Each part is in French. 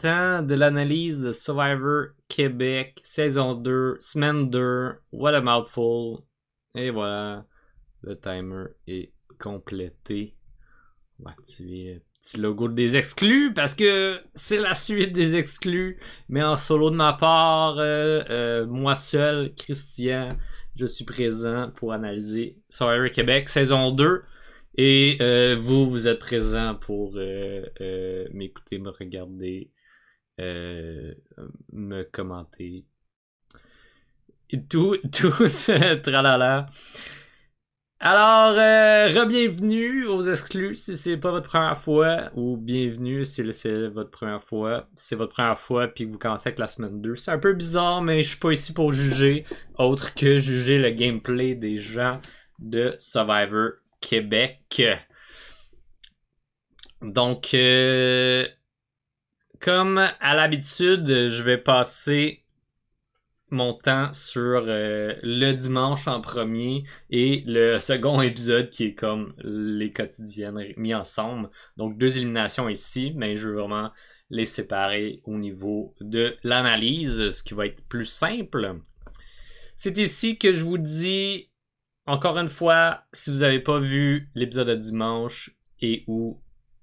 temps de l'analyse de Survivor Québec, saison 2, semaine 2, what a mouthful. Et voilà, le timer est complété. On va activer le petit logo des exclus parce que c'est la suite des exclus. Mais en solo de ma part, moi seul, Christian, je suis présent pour analyser Survivor Québec, saison 2. Et vous êtes présent pour m'écouter, me regarder, me commenter. Et tout ce tralala. Alors, re-bienvenue aux exclus si c'est pas votre première fois, ou bienvenue si c'est votre première fois. Si c'est votre première fois puis que vous commencez avec la semaine 2. C'est un peu bizarre, mais je suis pas ici pour juger, autre que juger le gameplay des gens de Survivor Québec. Donc, comme à l'habitude, je vais passer mon temps sur le dimanche en premier et le second épisode qui est comme les quotidiennes mis ensemble. Donc 2 éliminations ici, mais je veux vraiment les séparer au niveau de l'analyse, ce qui va être plus simple. C'est ici que je vous dis, encore une fois, si vous n'avez pas vu l'épisode de dimanche et ou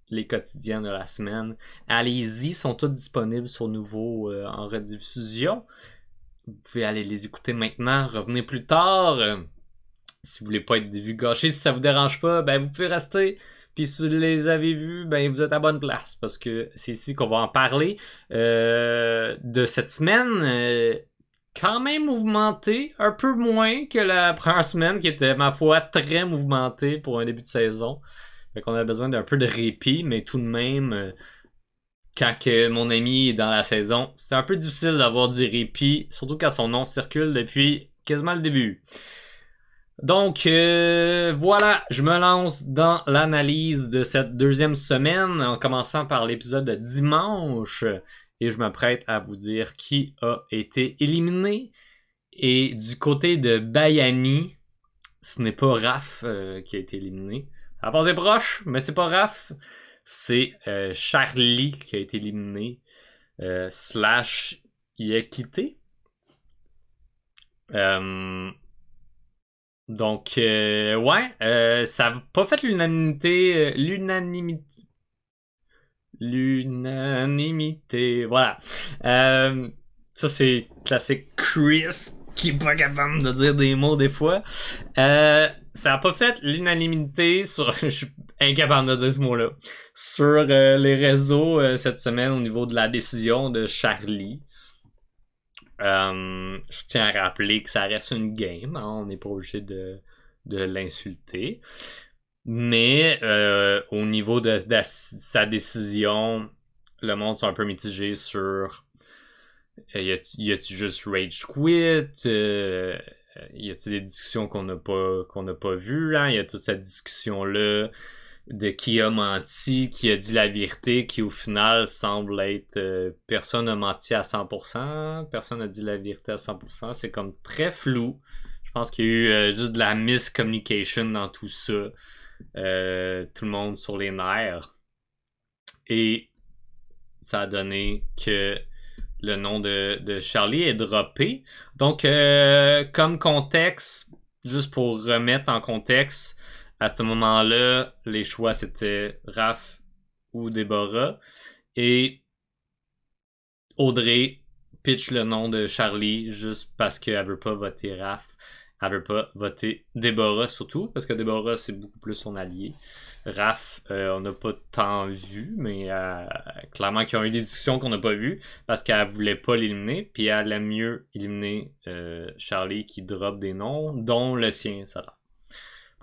les quotidiennes de la semaine, allez-y, sont toutes disponibles sur Nouveau en rediffusion. Vous pouvez aller les écouter maintenant, revenez plus tard. Si vous voulez pas être vu gâché, si ça vous dérange pas, ben vous pouvez rester. Puis si vous les avez vus, ben vous êtes à bonne place parce que c'est ici qu'on va en parler de cette semaine. Quand même mouvementée, un peu moins que la première semaine qui était, ma foi, très mouvementée pour un début de saison. Fait qu'on a besoin d'un peu de répit, mais tout de même, quand que mon ami est dans la saison, c'est un peu difficile d'avoir du répit, surtout quand son nom circule depuis quasiment le début. Donc voilà, je me lance dans l'analyse de cette deuxième semaine en commençant par l'épisode de dimanche et je m'apprête à vous dire qui a été éliminé. Et du côté de Bayani, ce n'est pas Raph qui a été éliminé. Ça a passé proche, mais c'est pas Raph. C'est Charlie qui a été éliminé. Slash, il a quitté. Donc, ouais, ça n'a pas fait l'unanimité. L'unanimité. Voilà. Ça, c'est classique Chris qui est pas capable de dire des mots des fois. Ça n'a pas fait l'unanimité sur. Je suis incapable de dire ce mot-là. Sur les réseaux cette semaine au niveau de la décision de Charlie. Je tiens à rappeler que ça reste une game. Hein, on n'est pas obligé de l'insulter. Mais au niveau de sa décision, le monde sont un peu mitigés sur y a-tu juste rage quit? Y a-tu des discussions qu'on n'a pas vues? Hein? Y a toute cette discussion-là de qui a menti, qui a dit la vérité, qui au final semble être personne n'a menti à 100%, personne n'a dit la vérité à 100%. C'est comme très flou. Je pense qu'il y a eu juste de la miscommunication dans tout ça. Tout le monde sur les nerfs. Et ça a donné que le nom de Charlie est droppé. Donc, comme contexte, juste pour remettre en contexte, à ce moment-là, les choix c'était Raph ou Déborah. Et Audrey pitch le nom de Charlie juste parce qu'elle veut pas voter Raph. Elle veut pas voter Déborah surtout, parce que Déborah, c'est beaucoup plus son allié. Raph, on n'a pas tant vu, mais clairement qu'il y a eu des discussions qu'on n'a pas vues, parce qu'elle voulait pas l'éliminer, puis elle aime mieux éliminer Charlie qui drop des noms, dont le sien, ça là.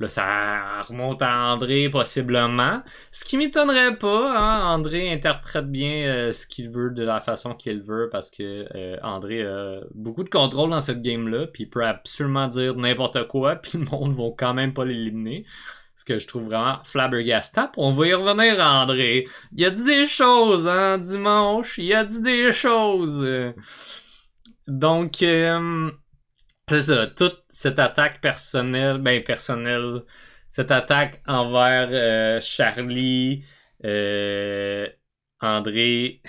Là, ça remonte à André, possiblement. Ce qui m'étonnerait pas, hein? André interprète bien ce qu'il veut de la façon qu'il veut, parce que André a beaucoup de contrôle dans cette game-là, puis il peut absolument dire n'importe quoi, puis le monde va quand même pas l'éliminer. Ce que je trouve vraiment flabbergastant. On va y revenir à André. Il a dit des choses, hein, dimanche. Il a dit des choses. Donc, c'est ça, toute cette attaque personnelle, cette attaque envers Charlie, André,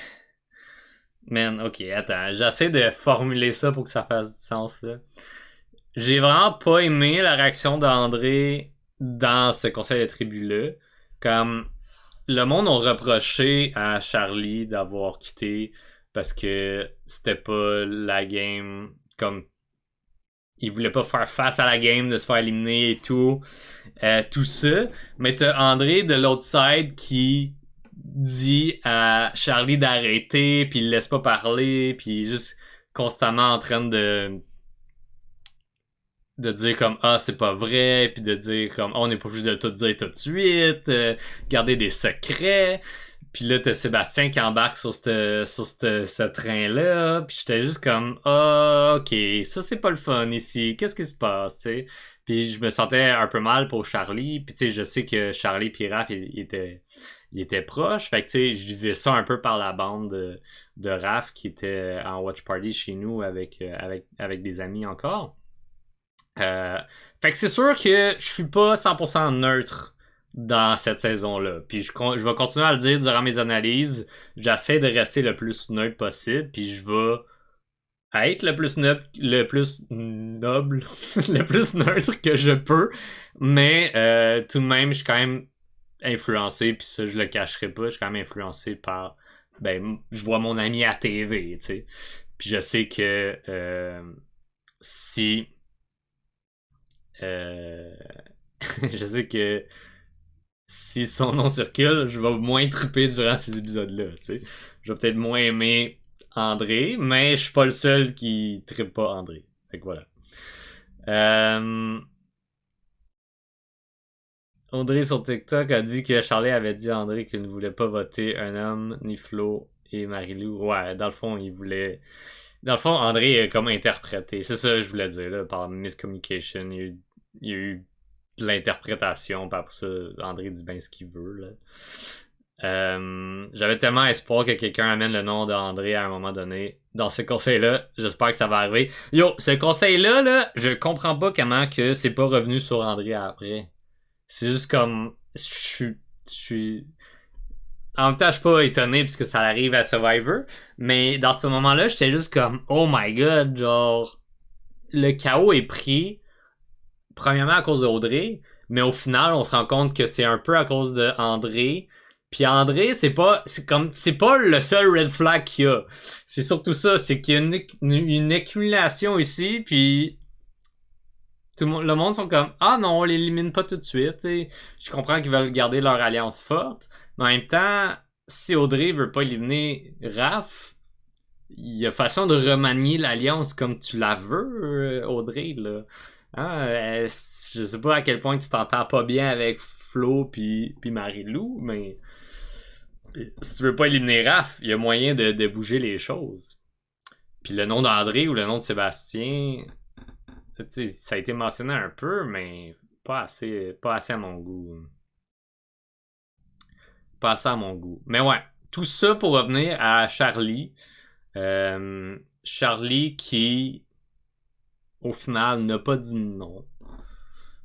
Man, ok, attends. J'essaie de formuler ça pour que ça fasse du sens, là. J'ai vraiment pas aimé la réaction d'André dans ce conseil de tribu-là. Comme le monde a reproché à Charlie d'avoir quitté parce que c'était pas la game comme il voulait pas faire face à la game de se faire éliminer et tout. Tout ça. Mais t'as André de l'autre side qui dit à Charlie d'arrêter, puis il le laisse pas parler, puis juste constamment en train de dire comme ah c'est pas vrai, puis de dire comme ah, on n'est pas obligé de tout dire tout de suite, garder des secrets. Puis là t'as Sébastien qui embarque sur ce train-là, puis j'étais juste comme ah ok, ça c'est pas le fun ici, qu'est-ce qui se passe, tu sais. Puis je me sentais un peu mal pour Charlie, puis tu sais je sais que Charlie et Raph il était proches, fait que tu sais je vivais ça un peu par la bande de Raph qui était en watch party chez nous avec des amis encore. Fait que c'est sûr que je suis pas 100% neutre dans cette saison-là. Puis je vais continuer à le dire durant mes analyses. J'essaie de rester le plus neutre possible. Puis je vais être le plus noble, le plus neutre que je peux. Mais tout de même, je suis quand même influencé. Puis ça, je le cacherai pas. Je suis quand même influencé par... Ben, je vois mon ami à TV, tu sais. Puis je sais que si euh, je sais que si son nom circule, je vais moins triper durant ces épisodes-là. Tu sais. Je vais peut-être moins aimer André, mais je suis pas le seul qui tripe pas André. Fait que voilà. Euh... Audrey sur TikTok a dit que Charlie avait dit à André qu'il ne voulait pas voter un homme, ni Flo et Marie-Lou. Ouais, dans le fond, il voulait. Dans le fond, André a comme interprété. C'est ça que je voulais dire, là, par miscommunication. Il y a eu de l'interprétation, par ça, André dit bien ce qu'il veut, là. J'avais tellement espoir que quelqu'un amène le nom d'André à un moment donné dans ce conseil-là. J'espère que ça va arriver. Yo, ce conseil-là, là, je comprends pas comment que c'est pas revenu sur André après. C'est juste comme. Je suis. En même temps, je suis pas étonné puisque ça arrive à Survivor. Mais dans ce moment-là, j'étais juste comme oh my god, genre. Le chaos est pris. Premièrement à cause d'Audrey. Mais au final, on se rend compte que c'est un peu à cause de André. Puis André, c'est pas le seul red flag qu'il y a. C'est surtout ça, c'est qu'il y a une accumulation ici, puis le monde sont comme ah non, on l'élimine pas tout de suite. T'sais. Je comprends qu'ils veulent garder leur alliance forte, mais en même temps, si Audrey veut pas éliminer Raph, il y a façon de remanier l'alliance comme tu la veux, Audrey là. Hein, je sais pas à quel point tu t'entends pas bien avec Flo puis Marie-Lou, mais si tu veux pas éliminer Raph, il y a moyen de bouger les choses. Puis le nom d'André ou le nom de Sébastien, ça a été mentionné un peu, mais pas assez à mon goût. Pas assez à mon goût. Mais ouais, tout ça pour revenir à Charlie. Charlie qui, au final, n'a pas dit non,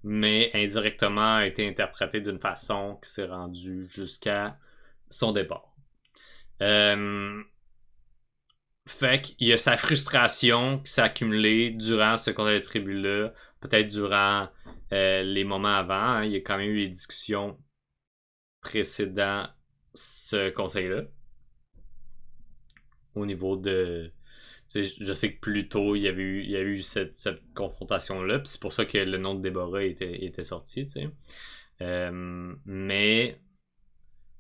mais indirectement a été interprété d'une façon qui s'est rendue jusqu'à son départ. Fait qu'il y a sa frustration qui s'est accumulée durant ce conseil de tribu-là, peut-être durant les moments avant. Hein. Il y a quand même eu les discussions précédant ce conseil-là. Au niveau de. Je sais que plus tôt, il y a eu cette confrontation-là, puis c'est pour ça que le nom de Déborah était sorti. Mais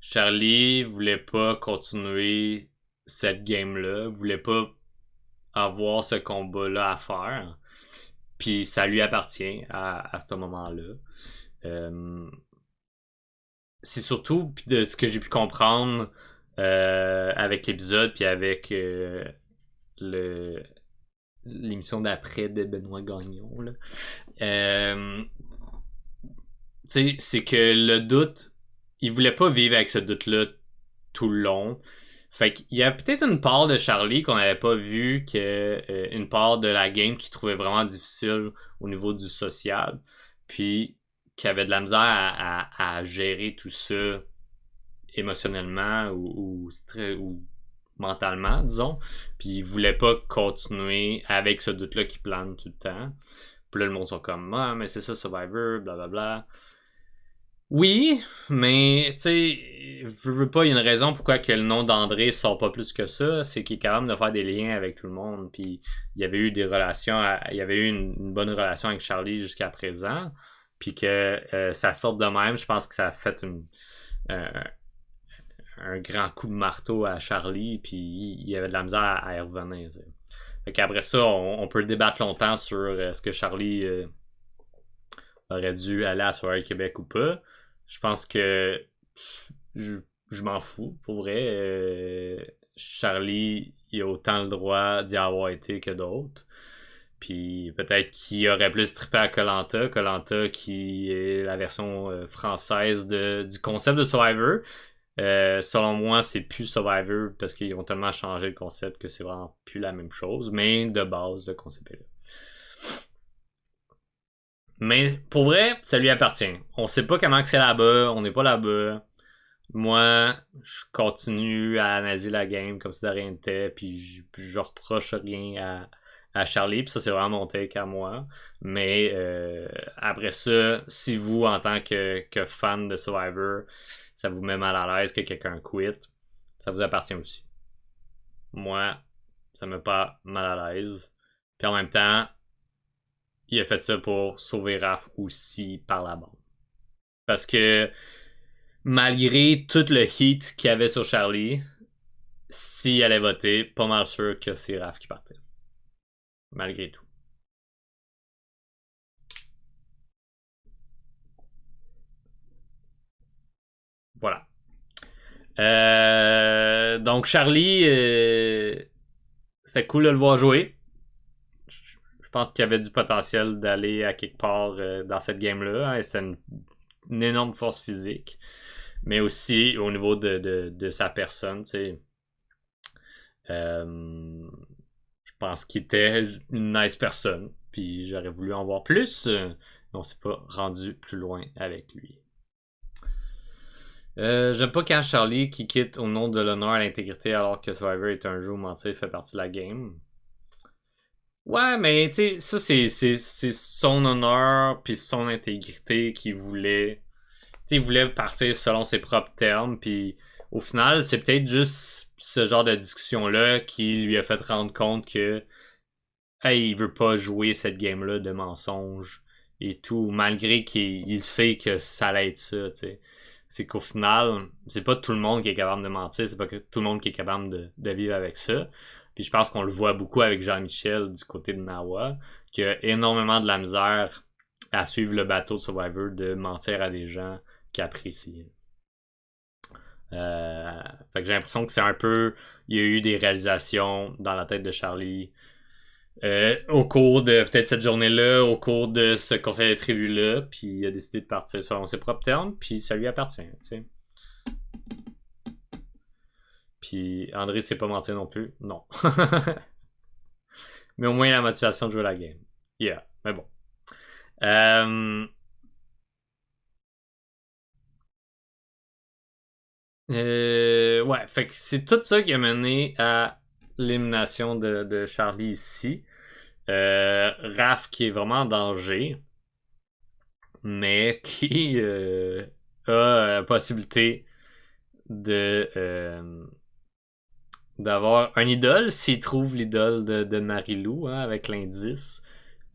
Charlie voulait pas continuer cette game-là, voulait pas avoir ce combat-là à faire. Puis ça lui appartient à ce moment-là. C'est surtout de ce que j'ai pu comprendre avec l'épisode, puis avec l'émission d'après de Benoît Gagnon. Là. C'est que le doute, il voulait pas vivre avec ce doute-là tout le long. Fait qu'il y a peut-être une part de Charlie qu'on n'avait pas vu, une part de la game qu'il trouvait vraiment difficile au niveau du social, puis qui avait de la misère à gérer tout ça émotionnellement ou mentalement, disons. Puis il voulait pas continuer avec ce doute-là qui plane tout le temps. Puis là, le monde sont comme, ah, mais c'est ça, Survivor, blablabla. Oui, mais tu sais, je veux pas, il y a une raison pourquoi que le nom d'André sort pas plus que ça, c'est qu'il est capable de faire des liens avec tout le monde, puis il y avait eu des relations, il y avait eu une bonne relation avec Charlie jusqu'à présent, puis que ça sorte de même, je pense que ça a fait un, un grand coup de marteau à Charlie, puis il y avait de la misère à y revenir. T'sais. Fait qu'après ça, on peut débattre longtemps sur est-ce que Charlie aurait dû aller à Soirée Québec ou pas. Je pense que je m'en fous, pour vrai. Charlie, il a autant le droit d'y avoir été que d'autres. Puis peut-être qu'il aurait plus trippé à koh qui est la version française du concept de Survivor. Selon moi, c'est plus Survivor parce qu'ils ont tellement changé le concept que c'est vraiment plus la même chose. Mais de base, le concept est là. Mais pour vrai, ça lui appartient. On sait pas comment c'est là-bas, on n'est pas là-bas. Moi, je continue à analyser la game comme si de rien n'était, puis je reproche rien à Charlie, puis ça c'est vraiment mon take à moi. Mais après ça, si vous, en tant que fan de Survivor, ça vous met mal à l'aise que quelqu'un quitte, ça vous appartient aussi. Moi, ça me met pas mal à l'aise. Puis en même temps, il a fait ça pour sauver Raph aussi par la bande. Parce que malgré tout le heat qu'il y avait sur Charlie, s'il allait voter, pas mal sûr que c'est Raph qui partait. Malgré tout. Voilà. Donc Charlie, c'était cool de le voir jouer. Je pense qu'il y avait du potentiel d'aller à quelque part dans cette game-là. Hein, c'est une énorme force physique. Mais aussi au niveau de sa personne, tu sais. Je pense qu'il était une nice personne. Puis j'aurais voulu en voir plus. Mais on s'est pas rendu plus loin avec lui. J'aime pas quand Charlie qui quitte au nom de l'honneur à l'intégrité alors que Survivor est un jeu où mentir fait partie de la game. Ouais, mais tu sais, ça c'est son honneur puis son intégrité qu'il voulait. Tu sais, il voulait partir selon ses propres termes puis au final, c'est peut-être juste ce genre de discussion-là qui lui a fait rendre compte que hey, il veut pas jouer cette game-là de mensonge et tout, malgré qu'il sait que ça allait être ça, tu sais. C'est qu'au final, c'est pas tout le monde qui est capable de mentir, c'est pas que tout le monde qui est capable de vivre avec ça. Puis je pense qu'on le voit beaucoup avec Jean-Michel du côté de Nawa, qui a énormément de la misère à suivre le bateau de Survivor de mentir à des gens qui apprécient. Fait que j'ai l'impression que c'est un peu. Il y a eu des réalisations dans la tête de Charlie au cours de peut-être cette journée-là, au cours de ce conseil de tribu-là, puis il a décidé de partir selon ses propres termes, puis ça lui appartient, tu sais. Puis André s'est pas menti non plus, non. Mais au moins il a la motivation de jouer la game. Yeah, mais bon. Ouais, fait que c'est tout ça qui a mené à l'élimination de Charlie ici. Raph qui est vraiment en danger, mais qui a la possibilité de d'avoir un idole s'il trouve l'idole de Marilou hein, avec l'indice,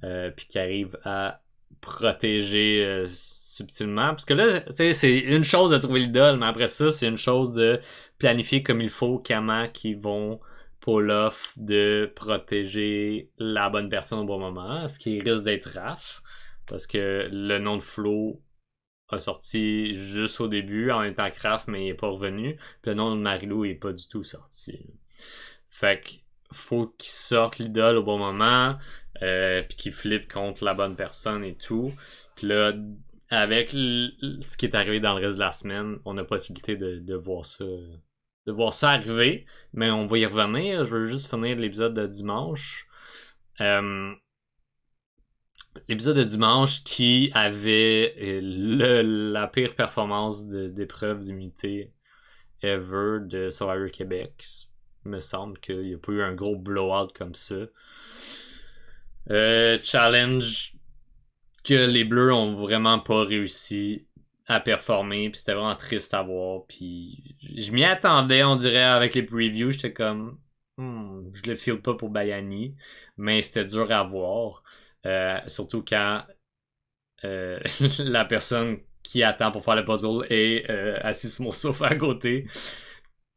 puis qui arrive à protéger subtilement. Parce que là, c'est une chose de trouver l'idole, mais après ça, c'est une chose de planifier comme il faut comment qu'ils vont pull off de protéger la bonne personne au bon moment, ce qui risque d'être Raph. Parce que le nom de Flo a sorti juste au début, en même temps que Raph, mais il est pas revenu. Puis le nom de Marilou est pas du tout sorti. Fait que faut qu'il sorte l'idole au bon moment, puis qu'il flippe contre la bonne personne et tout. Puis là, avec ce qui est arrivé dans le reste de la semaine, on a possibilité de voir ça. De voir ça arriver, mais on va y revenir. Je veux juste finir l'épisode de dimanche. L'épisode de dimanche qui avait la pire performance d'épreuve d'immunité ever de Survivor Québec. me semble qu'il n'y a pas eu un gros blowout comme ça. Challenge que les Bleus ont vraiment pas réussi à performer, puis c'était vraiment triste à voir, puis je m'y attendais, on dirait, avec les previews, j'étais comme je le feel pas pour Bayani, mais c'était dur à voir, surtout quand la personne qui attend pour faire le puzzle est assise sur mon sofa à côté.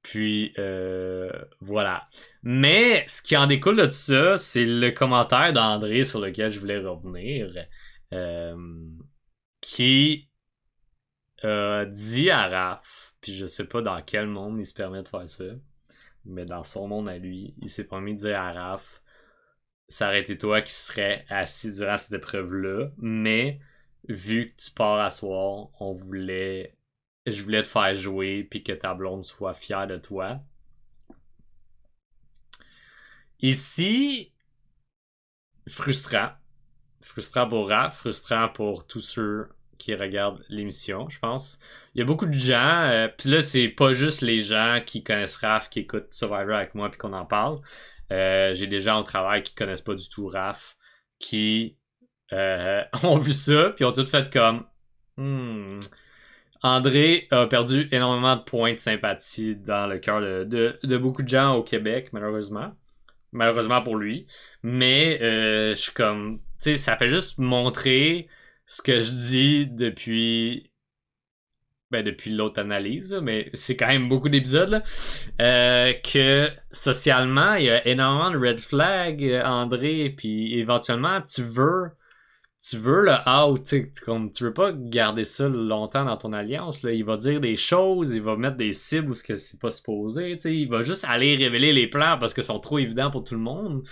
Puis voilà. Mais ce qui en découle de ça, c'est le commentaire d'André sur lequel je voulais revenir. Euh, qui dit à Raph, puis je sais pas dans quel monde il se permet de faire ça, mais dans son monde à lui, il s'est permis de dire à Raph, ça aurait été toi qui serais assis durant cette épreuve-là, mais vu que tu pars à soir, je voulais te faire jouer puis que ta blonde soit fière de toi. Ici, frustrant. Frustrant pour Raph, frustrant pour tous ceux qui regardent l'émission, je pense. Il y a beaucoup de gens, puis là, c'est pas juste les gens qui connaissent Raph, qui écoutent Survivor avec moi puis qu'on en parle. J'ai des gens au travail qui connaissent pas du tout Raph, qui ont vu ça, puis ont tout fait comme André a perdu énormément de points de sympathie dans le cœur de beaucoup de gens au Québec, malheureusement. Malheureusement pour lui. Mais je suis comme... Tu sais, ça fait juste montrer ce que je dis depuis l'autre analyse, mais c'est quand même beaucoup d'épisodes, là, que socialement, il y a énormément de red flags, André, puis éventuellement, tu veux le out, tu veux pas garder ça longtemps dans ton alliance. Là. Il va dire des choses, il va mettre des cibles où c'est pas supposé. Il va juste aller révéler les plans parce qu'ils sont trop évidents pour tout le monde.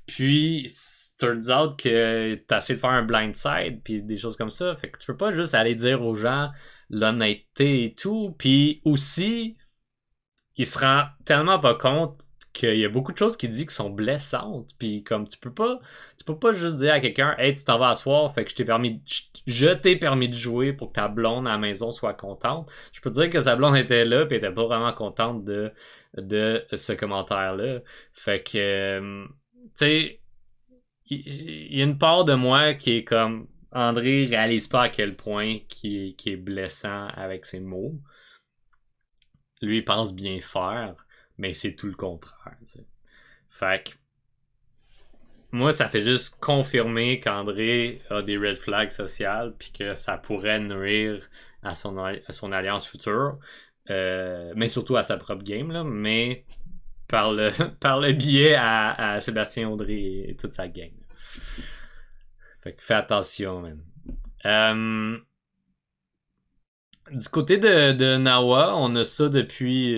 Puis, turns out que t'as essayé de faire un blindside, puis des choses comme ça. Fait que tu peux pas juste aller dire aux gens l'honnêteté et tout. Puis aussi, il se rend tellement pas compte qu'il y a beaucoup de choses qu'il dit qui sont blessantes. Puis comme tu peux pas juste dire à quelqu'un, hey, tu t'en vas asseoir, fait que je t'ai permis de jouer pour que ta blonde à la maison soit contente. Je peux te dire que sa blonde était là, puis elle était pas vraiment contente de ce commentaire-là. Fait que, tu sais, il y a une part de moi qui est comme André réalise pas à quel point qui est blessant avec ses mots. Lui, il pense bien faire, mais c'est tout le contraire. T'sais. Fait que, moi, ça fait juste confirmer qu'André a des red flags sociales, puis que ça pourrait nuire à son alliance future, mais surtout à sa propre game, là, mais par le, par le biais à Sébastien Audrey et toute sa gang. Fait que fais attention, man. Du côté de Nawa, on a ça depuis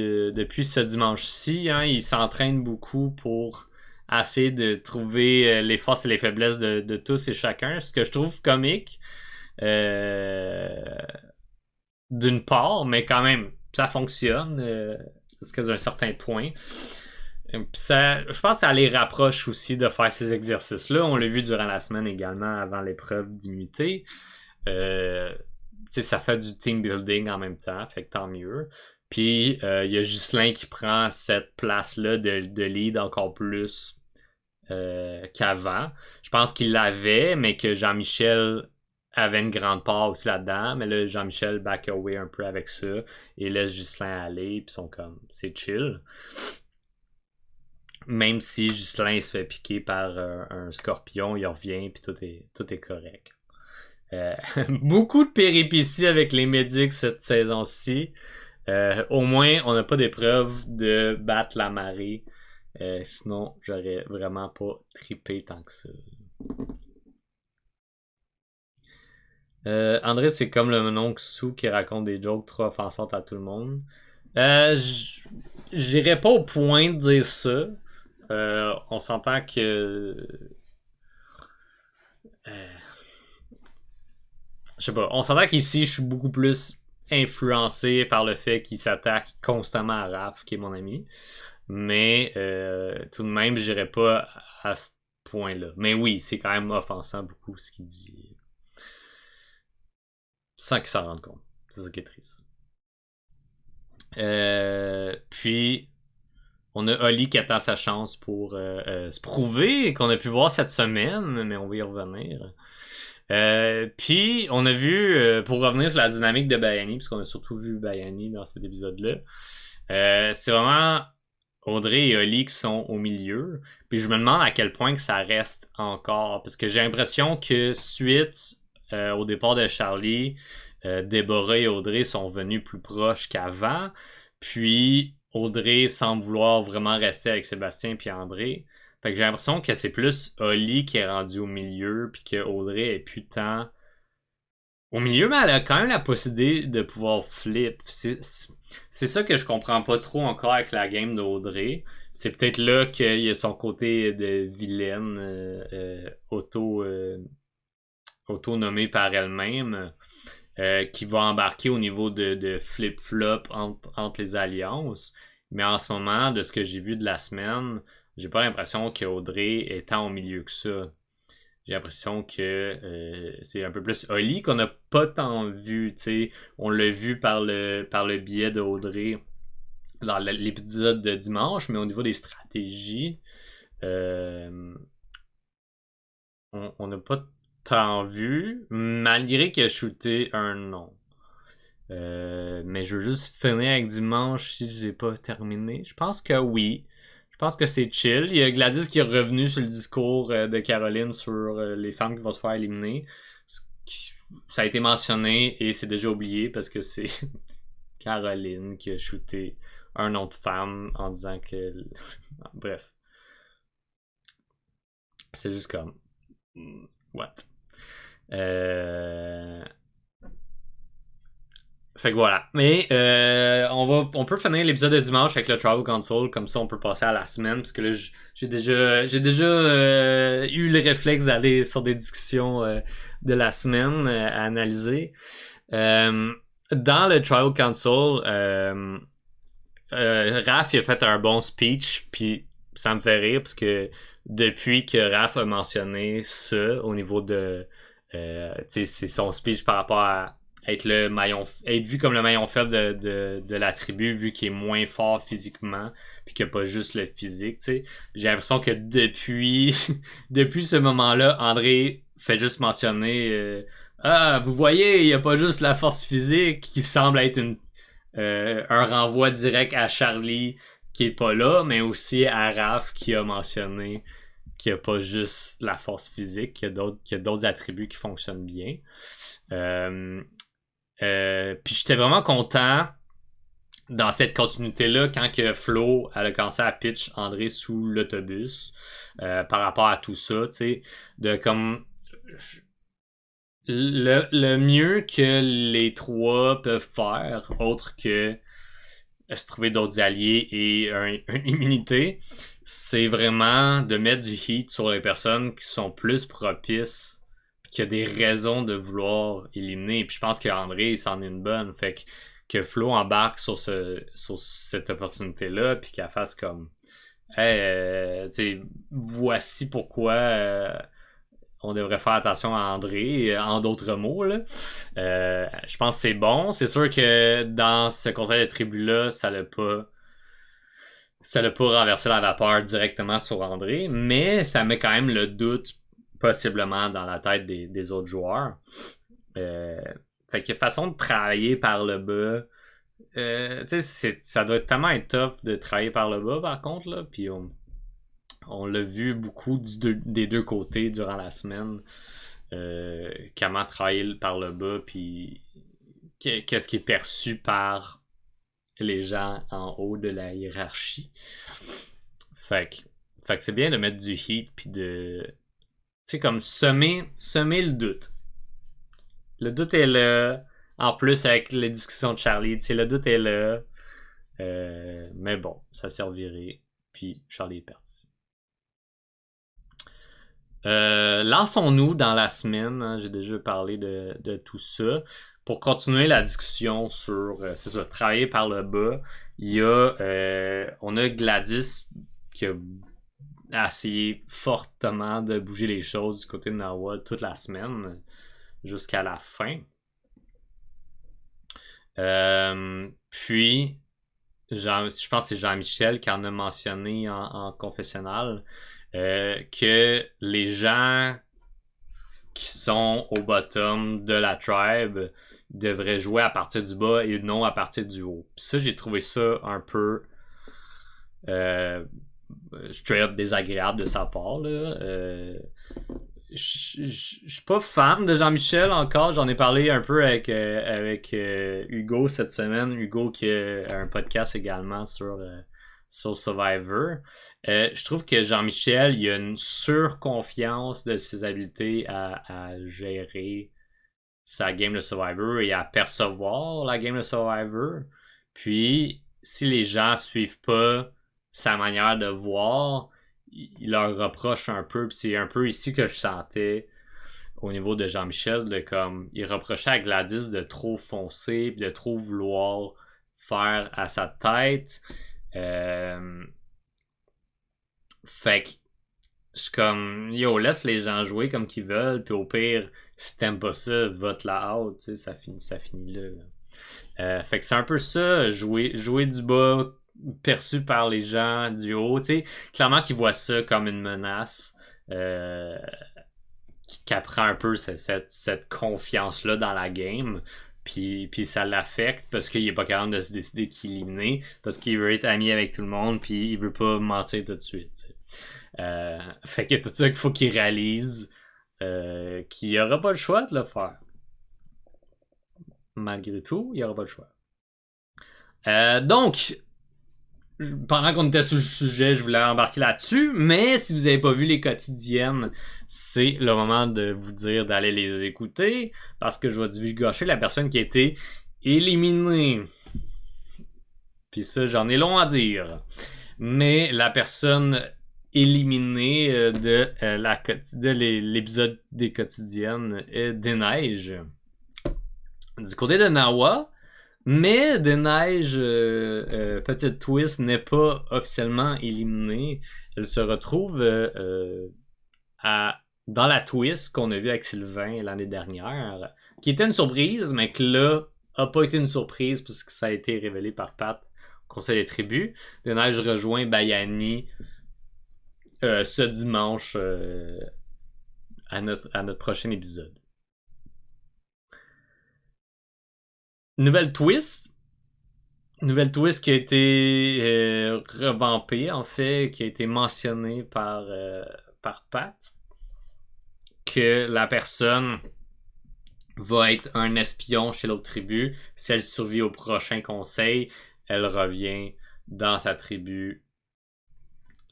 ce dimanche-ci. Hein, il s'entraîne beaucoup pour essayer de trouver les forces et les faiblesses de tous et chacun. Ce que je trouve comique, d'une part, mais quand même, ça fonctionne jusqu'à un certain point. Ça, je pense que ça les rapproche aussi de faire ces exercices-là. On l'a vu durant la semaine également avant l'épreuve d'immunité. Ça fait du team building en même temps, fait que tant mieux. Puis il y a Ghislain qui prend cette place-là de lead encore plus qu'avant. Je pense qu'il l'avait, mais que Jean-Michel avait une grande part aussi là-dedans. Mais là, Jean-Michel back away un peu avec ça et laisse Ghislain aller, puis sont comme, c'est chill. Même si Ghislain se fait piquer par un scorpion, il revient, puis tout est correct. Beaucoup de péripéties avec les médics cette saison-ci. Au moins, on n'a pas d'épreuve de battre la marée. Sinon, j'aurais vraiment pas trippé tant que ça. André, c'est comme le mononcle Sou qui raconte des jokes trop offensantes à tout le monde. J'irais pas au point de dire ça. On s'entend que... je sais pas, on s'entend qu'ici, je suis beaucoup plus influencé par le fait qu'il s'attaque constamment à Raph, qui est mon ami. Mais tout de même, je dirais pas à ce point-là. Mais oui, c'est quand même offensant beaucoup ce qu'il dit. Sans qu'il s'en rende compte. C'est ça qui est triste. Puis, On a Oli qui attend sa chance pour se prouver, qu'on a pu voir cette semaine, mais on va y revenir. Puis, on a vu, pour revenir sur la dynamique de Bayani, parce qu'on a surtout vu Bayani dans cet épisode-là, c'est vraiment Audrey et Oli qui sont au milieu. Puis je me demande à quel point que ça reste encore, parce que j'ai l'impression que suite au départ de Charlie, Déborah et Audrey sont venus plus proches qu'avant. Puis Audrey semble vouloir vraiment rester avec Sébastien puis André. Fait que j'ai l'impression que c'est plus Oli qui est rendu au milieu, puis que Audrey est plus tant au milieu, mais elle a quand même la possibilité de pouvoir flip. C'est ça que je comprends pas trop encore avec la game d'Audrey. C'est peut-être là qu'il y a son côté de vilaine auto-nommée par elle-même qui va embarquer au niveau de flip-flop entre les alliances. Mais en ce moment, de ce que j'ai vu de la semaine, j'ai pas l'impression qu'Audrey est tant au milieu que ça. J'ai l'impression que c'est un peu plus Oli qu'on n'a pas tant vu. T'sais. On l'a vu par le biais d'Audrey dans l'épisode de dimanche, mais au niveau des stratégies, euh, on n'a pas tant vu, malgré qu'il a shooté un nom. Mais je veux juste finir avec dimanche si j'ai pas terminé. Je pense que oui. Je pense que c'est chill. Il y a Gladys qui est revenu sur le discours de Caroline sur les femmes qui vont se faire éliminer. Ça a été mentionné et c'est déjà oublié parce que c'est Caroline qui a shooté un nom de femme en disant que... Bref. C'est juste comme... What? Fait que voilà. Mais on peut finir l'épisode de dimanche avec le Tribal Council, comme ça on peut passer à la semaine, parce que là j'ai déjà eu le réflexe d'aller sur des discussions de la semaine à analyser. Dans le Tribal Council, Raph il a fait un bon speech, puis ça me fait rire parce que depuis que Raph a mentionné ça au niveau de c'est son speech par rapport à être vu comme le maillon faible de la tribu, vu qu'il est moins fort physiquement, puis qu'il n'y a pas juste le physique, tu sais. J'ai l'impression que depuis depuis ce moment-là, André fait juste mentionner ah, vous voyez, il n'y a pas juste la force physique qui semble être un renvoi direct à Charlie qui est pas là, mais aussi à Raph qui a mentionné qu'il n'y a pas juste la force physique, qu'il y a d'autres attributs qui fonctionnent bien. Puis j'étais vraiment content dans cette continuité-là quand que Flo elle a commencé à pitch André sous l'autobus par rapport à tout ça, tu sais, de comme le mieux que les trois peuvent faire, autre que se trouver d'autres alliés et une immunité, c'est vraiment de mettre du heat sur les personnes qui sont plus propices qui a des raisons de vouloir éliminer. Puis je pense qu'André, il s'en est une bonne. Fait que Flo embarque sur cette opportunité-là, puis qu'elle fasse comme hey, voici pourquoi on devrait faire attention à André, en d'autres mots. Là. Je pense que c'est bon. C'est sûr que dans ce conseil de tribu-là, ça l'a pas renversé la vapeur directement sur André, mais ça met quand même le doute possiblement dans la tête des autres joueurs. Fait que façon de travailler par le bas, ça doit tellement être tough de travailler par le bas par contre, là, puis on l'a vu beaucoup des deux côtés durant la semaine, comment travailler par le bas, puis qu'est-ce qui est perçu par les gens en haut de la hiérarchie. Fait que c'est bien de mettre du heat, puis de... Tu sais, comme semer le doute. Le doute est là. En plus, avec les discussions de Charlie, tu sais, le doute est là. Mais bon, ça servirait. Puis Charlie est parti. Lançons-nous dans la semaine. Hein, j'ai déjà parlé de tout ça. Pour continuer la discussion sur, c'est ça, travailler par le bas, on a Gladys qui a essayé fortement de bouger les choses du côté de Narwhal toute la semaine jusqu'à la fin. Puis je pense que c'est Jean-Michel qui en a mentionné en confessionnal, que les gens qui sont au bottom de la tribe devraient jouer à partir du bas et non à partir du haut. Puis ça, j'ai trouvé ça un peu euh, straight up désagréable de sa part, là. Je suis pas fan de Jean-Michel encore. J'en ai parlé un peu avec Hugo cette semaine. Hugo qui a un podcast également sur Survivor. Je trouve que Jean-Michel, il a une surconfiance de ses habiletés à gérer sa game de Survivor et à percevoir la game de Survivor. Puis, si les gens suivent pas sa manière de voir, il leur reproche un peu. Puis c'est un peu ici que je sentais au niveau de Jean-Michel, de comme il reprochait à Gladys de trop foncer puis de trop vouloir faire à sa tête. Fait que je suis comme yo, laisse les gens jouer comme qu'ils veulent, puis au pire, si t'aimes pas ça, vote la out, tu sais, ça finit là. Fait que c'est un peu ça, jouer du bas perçu par les gens du haut, tu sais, clairement qu'ils voient ça comme une menace, qui apprend un peu cette confiance-là dans la game. Puis ça l'affecte parce qu'il est pas capable de se décider qui éliminer, parce qu'il veut être ami avec tout le monde, puis il veut pas mentir tout de suite. Fait que tout ça qu'il faut qu'il réalise qu'il aura pas le choix de le faire. Malgré tout, il aura pas le choix. Donc, pendant qu'on était sur le sujet, je voulais embarquer là-dessus, mais si vous n'avez pas vu les quotidiennes, c'est le moment de vous dire d'aller les écouter, parce que je vais divulgacher la personne qui a été éliminée. Puis ça, j'en ai long à dire. Mais la personne éliminée de l'épisode des quotidiennes est Des Neiges. Du côté de Nawa, mais Des Neiges, petite twist, n'est pas officiellement éliminée. Elle se retrouve dans la twist qu'on a vue avec Sylvain l'année dernière, qui était une surprise, mais que là, a pas été une surprise puisque ça a été révélé par Pat au Conseil des tribus. Des Neiges rejoint Bayani ce dimanche à notre prochain épisode. Nouvelle twist qui a été revampée, en fait, qui a été mentionnée par Pat, que la personne va être un espion chez l'autre tribu. Si elle survit au prochain conseil, elle revient dans sa tribu,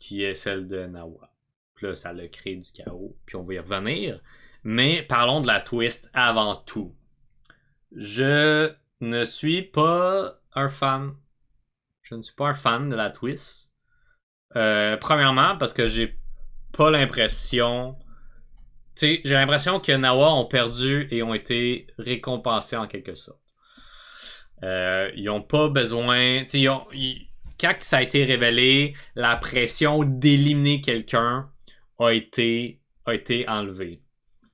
qui est celle de Nawa. Puis là, ça l'a créé du chaos, puis on va y revenir. Mais parlons de la twist avant tout. Je ne suis pas un fan. Je ne suis pas un fan de la twist. Premièrement, parce que j'ai pas l'impression... Tu sais, j'ai l'impression que Nawa ont perdu et ont été récompensés en quelque sorte. Ils ont pas besoin... Tu sais, quand ça a été révélé, la pression d'éliminer quelqu'un a été enlevée.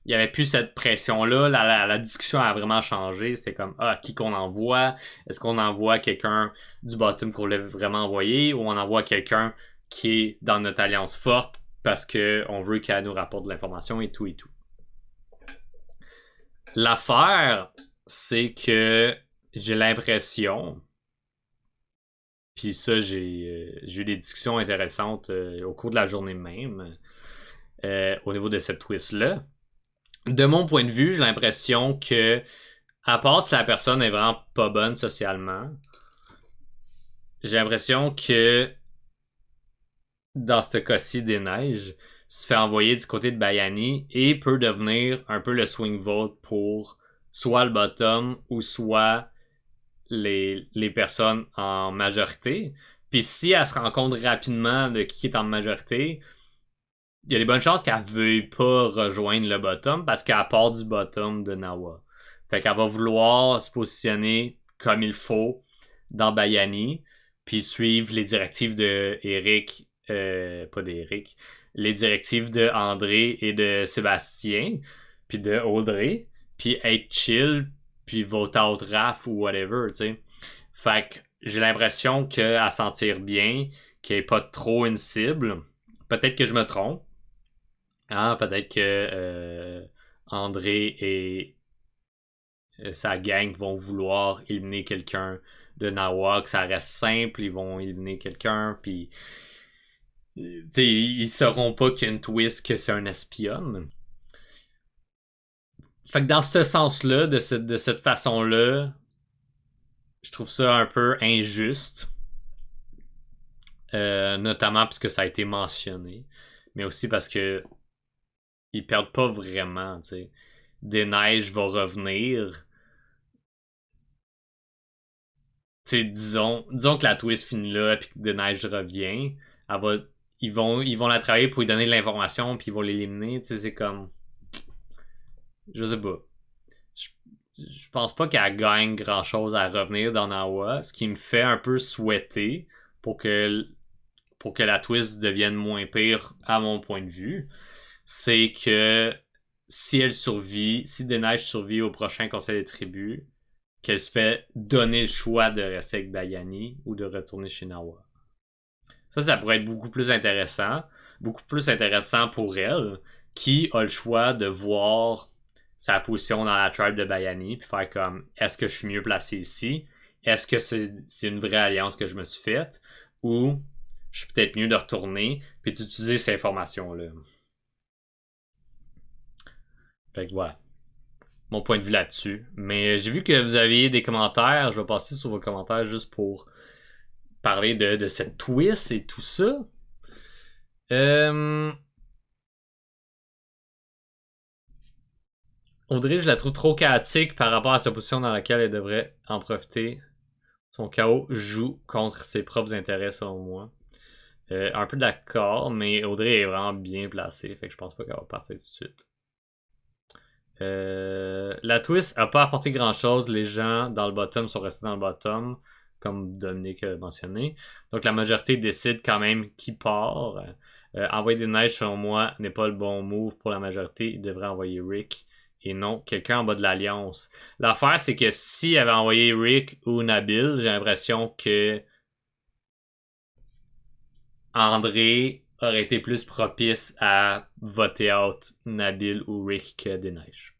Il n'y avait plus cette pression-là. La discussion a vraiment changé. C'était comme, qui qu'on envoie? Est-ce qu'on envoie quelqu'un du bottom qu'on voulait vraiment envoyer ou on envoie quelqu'un qui est dans notre alliance forte parce qu'on veut qu'elle nous rapporte de l'information et tout et tout. L'affaire, c'est que j'ai l'impression, puis ça, j'ai eu des discussions intéressantes au cours de la journée même au niveau de cette twist-là. De mon point de vue, j'ai l'impression que, à part si la personne est vraiment pas bonne socialement, j'ai l'impression que dans ce cas-ci, Des Neiges se fait envoyer du côté de Bayani et peut devenir un peu le swing vote pour soit le bottom ou soit les personnes en majorité. Puis si elle se rend compte rapidement de qui est en majorité, il y a des bonnes chances qu'elle veuille pas rejoindre le bottom parce qu'elle part du bottom de Nawa. Fait qu'elle va vouloir se positionner comme il faut dans Bayani, puis suivre les directives de Eric, pas d'Eric, les directives de André et de Sébastien, puis de Audrey, puis être chill, puis vote out Raph ou whatever, tu sais. Fait que j'ai l'impression qu'à sentir bien, qu'il n'y ait pas trop une cible. Peut-être que je me trompe. Hein? Peut-être que André et sa gang vont vouloir éliminer quelqu'un de Nawa, que ça reste simple, ils vont éliminer quelqu'un, puis ils sauront pas qu'il y a une twist que c'est un espionne. Fait que dans ce sens-là, de cette façon-là, je trouve ça un peu injuste. Notamment parce que ça a été mentionné. Mais aussi parce que ils perdent pas vraiment, tu sais. Des neiges va revenir. Tu sais, disons que la twist finit là, puis que Des Neiges revient. Elle va, ils vont la travailler pour lui donner de l'information, puis ils vont l'éliminer. Tu sais, c'est comme. Je sais pas. Je, je pense pas qu'elle gagne grand chose à revenir dans Nawa. Ce qui me fait un peu souhaiter pour que, pour que la twist devienne moins pire, à mon point de vue, c'est que si elle survit, si Des Neiges survit au prochain Conseil des tribus, qu'elle se fait donner le choix de rester avec Bayani ou de retourner chez Nawa. Ça pourrait être beaucoup plus intéressant. Beaucoup plus intéressant pour elle, qui a le choix de voir sa position dans la tribe de Bayani, puis faire comme, est-ce que je suis mieux placé ici? Est-ce que c'est une vraie alliance que je me suis faite? Ou je suis peut-être mieux de retourner, puis d'utiliser ces informations-là. Fait que voilà. Mon point de vue là-dessus. Mais j'ai vu que vous aviez des commentaires. Je vais passer sur vos commentaires juste pour parler de cette twist et tout ça. Audrey, je la trouve trop chaotique par rapport à sa position dans laquelle elle devrait en profiter. Son chaos joue contre ses propres intérêts, selon moi. Un peu d'accord, mais Audrey est vraiment bien placée. Fait que je pense pas qu'elle va partir tout de suite. La twist a pas apporté grand chose. Les gens dans le bottom sont restés dans le bottom, comme Dominique a mentionné. Donc la majorité décide quand même qui part. Envoyer des neiges, selon moi, n'est pas le bon move pour la majorité. Il devrait envoyer Rick et non quelqu'un en bas de l'Alliance. L'affaire, c'est que s'il avait envoyé Rick ou Nabil, j'ai l'impression que André aurait été plus propice à voter out Nabil ou Rick que Des Neiges.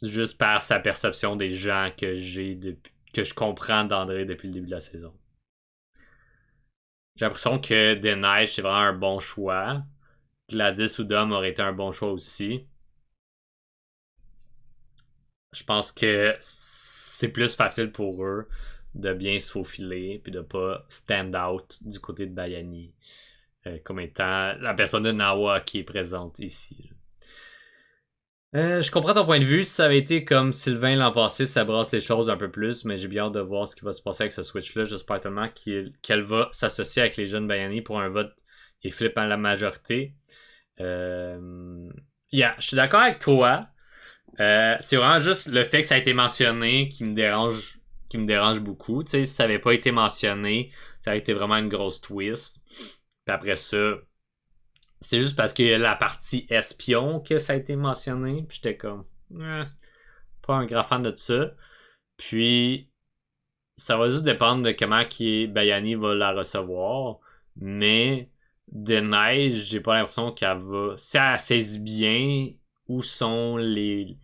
Juste par sa perception des gens que que je comprends d'André depuis le début de la saison. J'ai l'impression que Des Neiges, c'est vraiment un bon choix. Gladys ou Dom aurait été un bon choix aussi. Je pense que c'est plus facile pour eux de bien se faufiler puis de pas stand out du côté de Bayani comme étant la personne de Nawa qui est présente ici. Je comprends ton point de vue. Si ça avait été comme Sylvain l'an passé, ça brasse les choses un peu plus, mais j'ai bien hâte de voir ce qui va se passer avec ce Switch-là. J'espère tellement qu'elle va s'associer avec les jeunes Bayani pour un vote et flip à la majorité. Yeah, je suis d'accord avec toi. C'est vraiment juste le fait que ça a été mentionné qui me dérange beaucoup. Tu sais, si ça avait pas été mentionné, ça aurait été vraiment une grosse twist. Puis après ça, c'est juste parce qu'il y a la partie espion que ça a été mentionné. Puis j'étais comme, pas un grand fan de ça. Puis, ça va juste dépendre de comment Bayani va la recevoir. Mais, de Neige, j'ai pas l'impression qu'elle va. Si elle saisit bien où sont les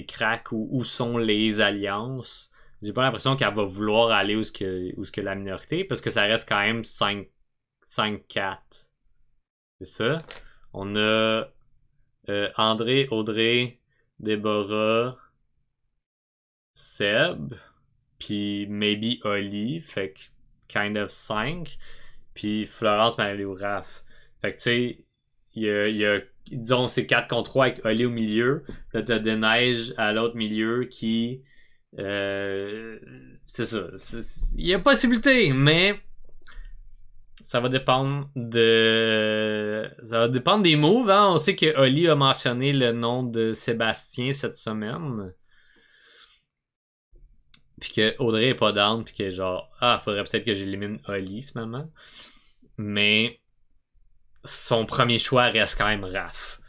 cracks ou où sont les alliances, j'ai pas l'impression qu'elle va vouloir aller où ce que la minorité, parce que ça reste quand même 5-4. C'est ça. On a André, Audrey, Déborah, Seb, puis maybe Oli, fait que kind of 5, puis Florence, Marie ou Raph. Fait que tu sais, il y a disons c'est 4 contre 3 avec Oli au milieu, là t'as Des Neiges à l'autre milieu qui c'est ça. Il y a possibilité, mais ça va dépendre des moves, hein. On sait que Oli a mentionné le nom de Sébastien cette semaine. Puis que Audrey est pas down, puis que genre, faudrait peut-être que j'élimine Oli finalement. Mais son premier choix reste quand même Raph.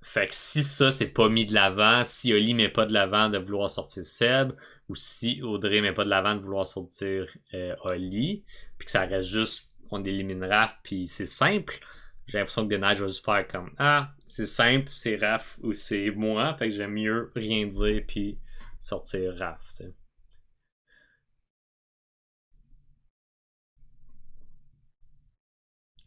Fait que si ça, c'est pas mis de l'avant, si Oli met pas de l'avant de vouloir sortir Seb, ou si Audrey met pas de l'avant de vouloir sortir Oli, puis que ça reste juste, on élimine Raph, puis c'est simple, j'ai l'impression que Denage va juste faire comme ah, c'est simple, c'est Raph ou c'est moi, fait que j'aime mieux rien dire, puis sortir Raph, t'sais.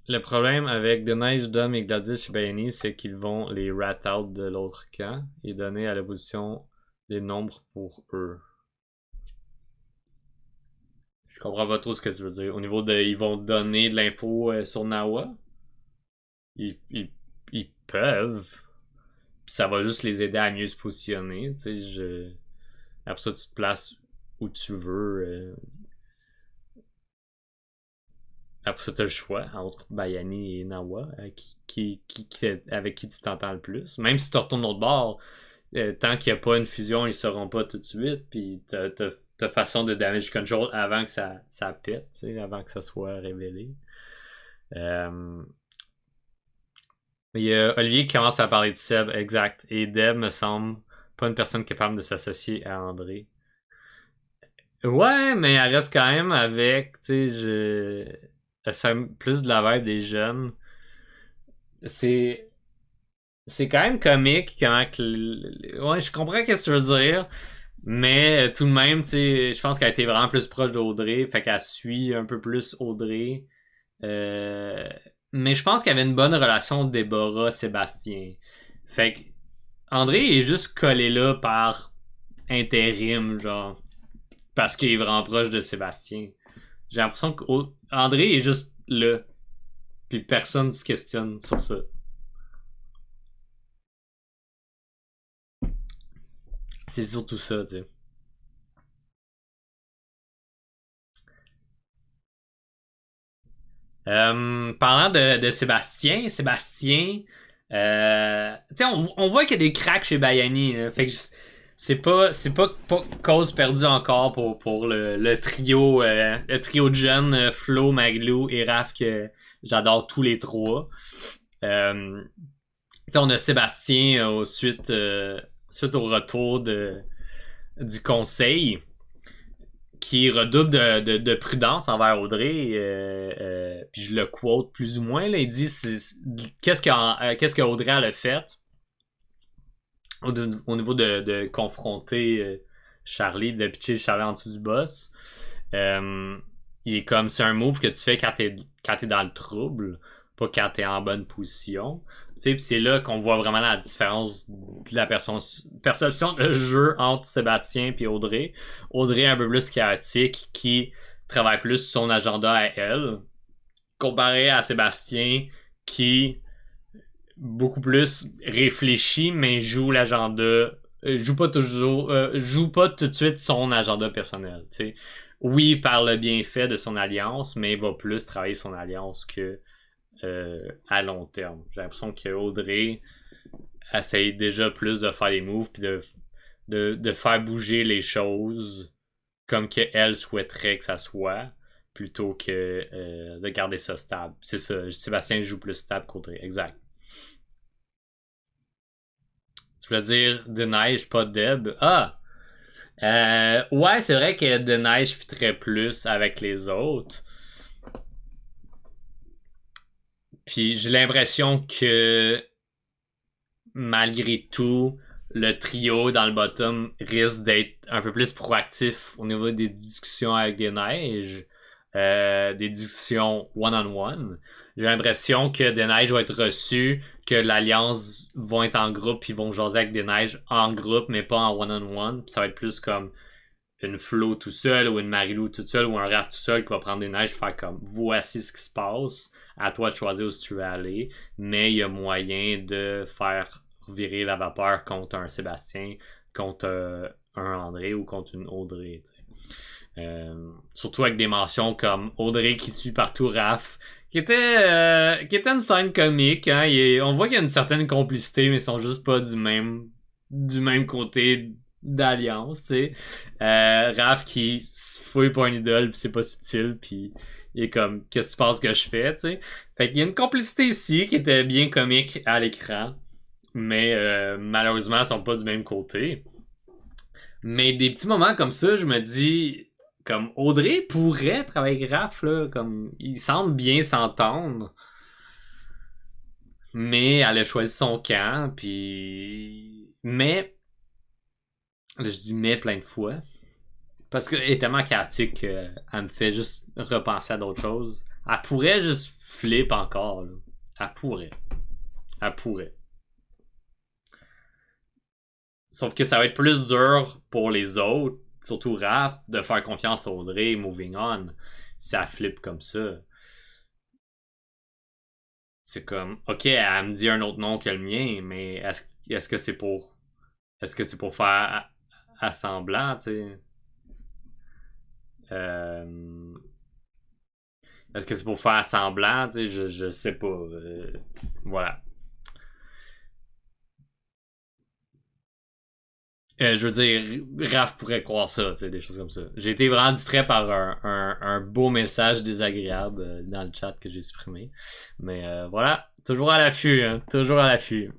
Le problème avec Denise, Dom et Gladys chez Bayani, c'est qu'ils vont les rat out de l'autre camp et donner à l'opposition des nombres pour eux. Je comprends pas trop ce que tu veux dire. Au niveau de. Ils vont donner de l'info sur Nawa. Ils, ils, ils peuvent. Puis ça va juste les aider à mieux se positionner. Tu sais, après ça, tu te places où tu veux. Après ça, t'as le choix entre Bayani et Nawa, avec qui tu t'entends le plus. Même si tu retournes l'autre bord, tant qu'il n'y a pas une fusion, ils ne sauront pas tout de suite. Puis t'as façon de damage control avant que ça pète, avant que ça soit révélé. Il y a Olivier qui commence à parler de Seb, exact. Et Deb me semble pas une personne capable de s'associer à André. Ouais, mais elle reste quand même avec, tu sais, c'est plus de la vibe des jeunes. C'est c'est quand même comique comment que ouais, je comprends ce que tu veux dire, mais tout de même, tu sais, je pense qu'elle a été vraiment plus proche d'Audrey, fait qu'elle suit un peu plus Audrey. Euh, mais je pense qu'il y avait une bonne relation Déborah-Sébastien. Fait que André est juste collé là par intérim, genre, parce qu'il est vraiment proche de Sébastien. J'ai l'impression qu'André est juste là, puis personne ne se questionne sur ça. C'est surtout ça, tu sais. Parlant de Sébastien, tu sais, on voit qu'il y a des cracks chez Bayani, là. Fait que c'est pas cause perdue encore pour le trio de jeunes, Flo, Maglou et Raph, que j'adore tous les trois. Tu sais, on a Sébastien suite au retour du conseil qui redouble de prudence envers Audrey. Puis je le quote plus ou moins. Là, il dit qu'est-ce que Audrey a fait au niveau de confronter Charlie, de pitcher Charlie en dessous du boss. Il est comme c'est un move que tu fais quand t'es dans le trouble, pas quand t'es en bonne position. Puis c'est là qu'on voit vraiment la différence de la perception de jeu entre Sébastien et Audrey. Audrey est un peu plus chaotique, qui travaille plus son agenda à elle, comparé à Sébastien qui beaucoup plus réfléchi mais joue l'agenda, joue pas tout de suite son agenda personnel. T'sais. Oui, par le bienfait de son alliance, mais il va plus travailler son alliance que à long terme. J'ai l'impression que Audrey essaye déjà plus de faire des moves puis de faire bouger les choses comme qu'elle souhaiterait que ça soit plutôt que de garder ça stable. C'est ça. Sébastien joue plus stable qu'Audrey. Exact. Tu voulais dire de neige, pas Deb. Ah! Ouais, c'est vrai que de neige fitterait plus avec les autres. Puis j'ai l'impression que malgré tout, le trio dans le bottom risque d'être un peu plus proactif au niveau des discussions avec des neiges, des discussions one-on-one. J'ai l'impression que des neiges vont être reçus, que l'Alliance vont être en groupe puis vont jaser avec des neiges en groupe, mais pas en one-on-one. Puis ça va être plus comme une Flo tout seul ou une Marilou tout seul ou un Raph tout seul qui va prendre des neiges et faire comme voici ce qui se passe, à toi de choisir où tu veux aller, mais il y a moyen de faire virer la vapeur contre un Sébastien, contre un André ou contre une Audrey. Surtout avec des mentions comme Audrey qui suit partout Raph, qui était une scène comique. Hein? On voit qu'il y a une certaine complicité, mais ils sont juste pas du même côté d'alliance, tu sais. Raph qui se fouille pour une idole, puis c'est pas subtil, puis il est comme, qu'est-ce que tu penses que je fais, tu sais. Fait qu'il y a une complicité ici qui était bien comique à l'écran. Mais malheureusement, ils sont pas du même côté. Mais des petits moments comme ça, je me dis, comme Audrey pourrait travailler avec Raph, là, comme ils semblent bien s'entendre. Mais elle a choisi son camp, puis... Mais, là, je dis mais plein de fois, parce qu'elle est tellement chaotique qu'elle me fait juste repenser à d'autres choses. Elle pourrait juste flip encore, là. Elle pourrait. Elle pourrait. Sauf que ça va être plus dur pour les autres, surtout Raph, de faire confiance à Audrey, moving on, si elle flippe comme ça. C'est comme, ok, elle me dit un autre nom que le mien, mais est-ce que c'est pour, est-ce que c'est pour faire assemblant, tu sais? Euh, est-ce que c'est pour faire semblant, tu sais? Je sais pas. Voilà. Je veux dire, Raph pourrait croire ça, tu sais, des choses comme ça. J'ai été vraiment distrait par un beau message désagréable dans le chat que j'ai supprimé. Mais voilà, toujours à l'affût, hein, toujours à l'affût.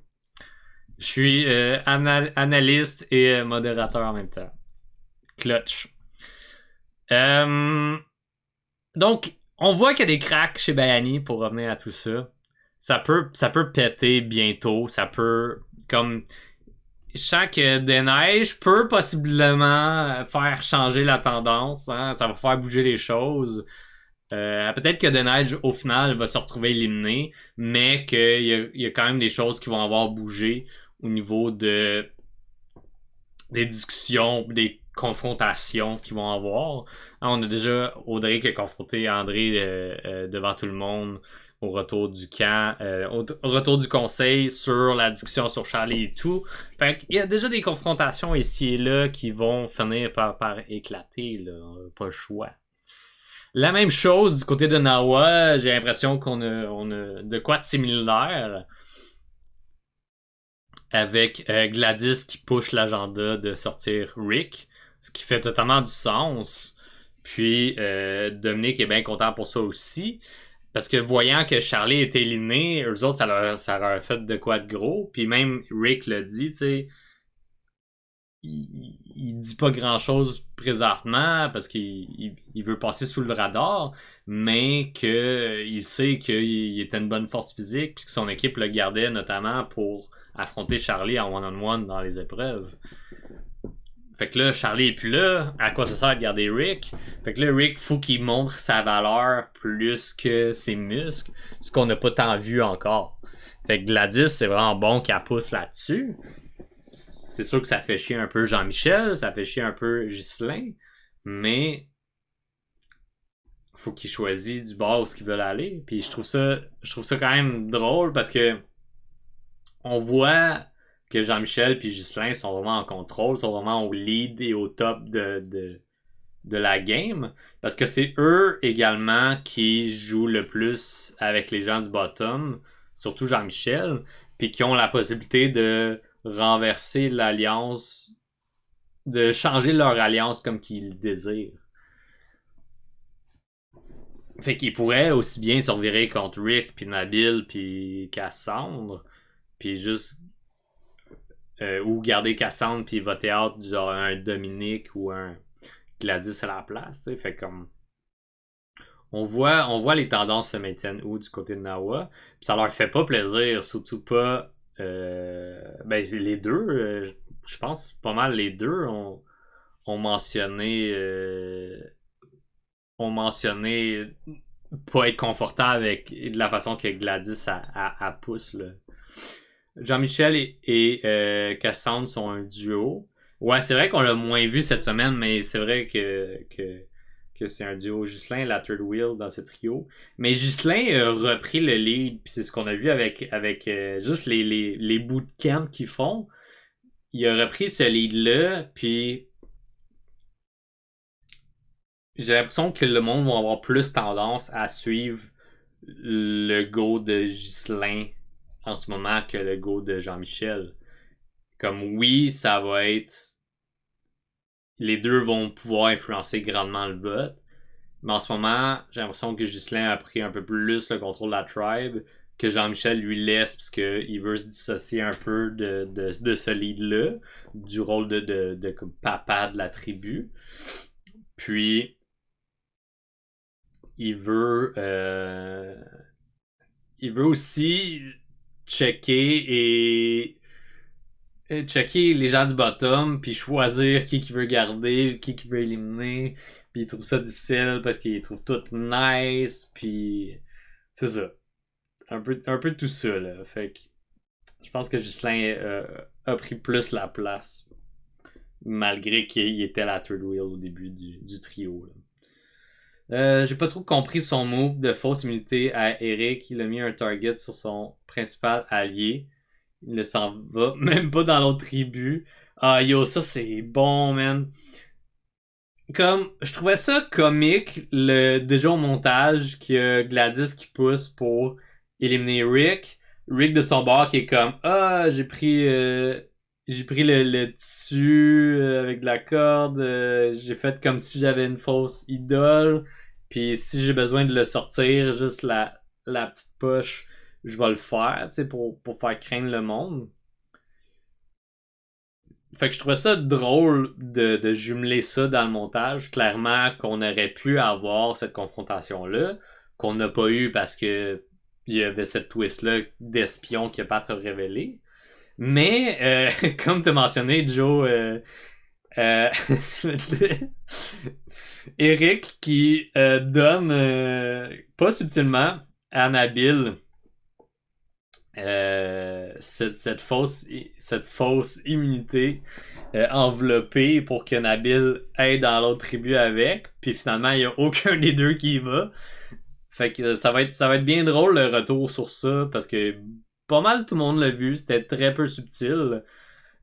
Je suis analyste et modérateur en même temps. Clutch. Euh, donc, on voit qu'il y a des cracks chez Bayani pour revenir à tout ça. Ça peut péter bientôt. Ça peut, comme, je sens que des neiges peut possiblement faire changer la tendance. Hein? Ça va faire bouger les choses. Peut-être que des neiges, au final, va se retrouver éliminé, mais qu'il y a quand même des choses qui vont avoir bougé au niveau des discussions, des confrontations qu'ils vont avoir. Hein, on a déjà Audrey qui a confronté André devant tout le monde au retour du camp, au retour du conseil sur la discussion sur Charlie et tout. Fait qu'il y a déjà des confrontations ici et là qui vont finir par éclater, là. On a pas le choix. La même chose du côté de Nawa, j'ai l'impression qu'on a de quoi de similaire avec Gladys qui push l'agenda de sortir Rick, ce qui fait totalement du sens. Puis Dominique est bien content pour ça aussi, parce que voyant que Charlie est éliminé, eux autres, ça leur a fait de quoi de gros. Puis même Rick le dit, tu sais, il dit pas grand chose présentement parce qu'il veut passer sous le radar, mais qu'il sait qu'il était une bonne force physique puis que son équipe le gardait notamment pour affronter Charlie en one-on-one dans les épreuves. Fait que là, Charlie est plus là. À quoi ça sert de garder Rick? Fait que là, Rick, faut qu'il montre sa valeur plus que ses muscles, ce qu'on n'a pas tant vu encore. Fait que Gladys, c'est vraiment bon qu'elle pousse là-dessus. C'est sûr que ça fait chier un peu Jean-Michel, ça fait chier un peu Ghislain, mais faut qu'il choisisse du bord où ils veulent aller. Puis je trouve ça quand même drôle parce que on voit que Jean-Michel puis Ghislain sont vraiment en contrôle, sont vraiment au lead et au top de la game. Parce que c'est eux également qui jouent le plus avec les gens du bottom, surtout Jean-Michel, puis qui ont la possibilité de renverser l'alliance, de changer leur alliance comme qu'ils le désirent. Fait qu'ils pourraient aussi bien se revirer contre Rick, puis Nabil, puis Cassandre, puis juste ou garder Cassandre puis voter out genre un Dominique ou un Gladys à la place, tu sais. Fait comme on voit les tendances se maintiennent où du côté de Nawa, puis ça leur fait pas plaisir, surtout pas ben c'est les deux, je pense pas mal les deux ont mentionné ont mentionné pas être confortable avec de la façon que Gladys a pousse là. Jean-Michel et Cassandre sont un duo. Ouais, c'est vrai qu'on l'a moins vu cette semaine, mais c'est vrai que c'est un duo. Ghislain, la third wheel dans ce trio. Mais Ghislain a repris le lead, puis c'est ce qu'on a vu avec juste les bootcamps qu'ils font. Il a repris ce lead-là, puis j'ai l'impression que le monde va avoir plus tendance à suivre le go de Ghislain en ce moment que le go de Jean-Michel. Comme oui, ça va être. Les deux vont pouvoir influencer grandement le vote. Mais en ce moment, j'ai l'impression que Ghislain a pris un peu plus le contrôle de la tribe. que Jean-Michel lui laisse parce qu'il veut se dissocier un peu de ce lead-là, du rôle de comme papa de la tribu. Puis, il veut, euh, il veut aussi checker checker les gens du bottom, puis choisir qui veut garder, qui veut éliminer. Puis il trouve ça difficile parce qu'il trouve tout nice, puis c'est ça. Un peu tout ça, là. Fait que je pense que Ghislain a pris plus la place, malgré qu'il était la third wheel au début du trio, là. J'ai pas trop compris son move de fausse immunité à Eric. Il a mis un target sur son principal allié. Il ne s'en va même pas dans l'autre tribu. Ah yo, ça c'est bon, man. Comme, je trouvais ça comique, déjà au montage, qu'il y a Gladys qui pousse pour éliminer Rick. Rick de son bord qui est comme, ah, j'ai pris le tissu avec de la corde, j'ai fait comme si j'avais une fausse idole, puis si j'ai besoin de le sortir, juste la petite poche, je vais le faire, tu sais, pour faire craindre le monde. Fait que je trouvais ça drôle de jumeler ça dans le montage. Clairement qu'on aurait pu avoir cette confrontation-là, qu'on n'a pas eu parce que il y avait cette twist-là d'espion qui n'a pas à te révéler. Mais, comme tu as mentionné, Joe, euh, Eric qui donne, pas subtilement, à Nabil cette fausse immunité enveloppée pour que Nabil aille dans l'autre tribu avec. Puis finalement, il n'y a aucun des deux qui y va. Fait que ça va être bien drôle le retour sur ça parce que pas mal tout le monde l'a vu. C'était très peu subtil.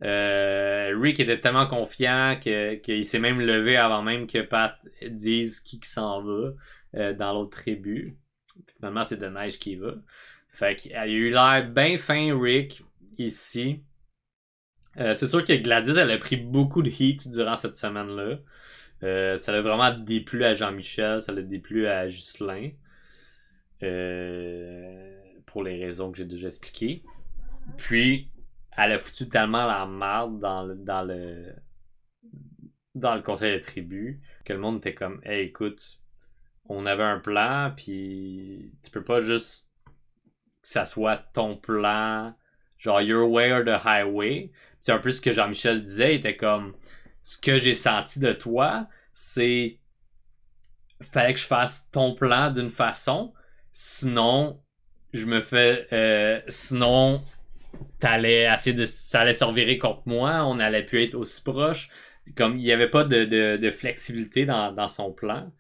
Rick était tellement confiant qu'il s'est même levé avant même que Pat dise qui s'en va dans l'autre tribu. Finalement, c'est de Neige qui y va. Fait qu'il a eu l'air bien fin, Rick, ici. C'est sûr que Gladys, elle a pris beaucoup de heat durant cette semaine-là. Ça l'a vraiment déplu à Jean-Michel, ça l'a déplu à Ghislain. Pour les raisons que j'ai déjà expliquées. Puis, elle a foutu tellement la merde dans le conseil de tribu que le monde était comme, hey, écoute, on avait un plan, puis tu peux pas juste que ça soit ton plan, genre your way or the highway. C'est un peu ce que Jean-Michel disait, il était comme, ce que j'ai senti de toi, c'est fallait que je fasse ton plan d'une façon, sinon je me fais sinon t'allais essayer de ça allait se revirer contre moi, on allait plus être aussi proche, comme il n'y avait pas de flexibilité dans son plan.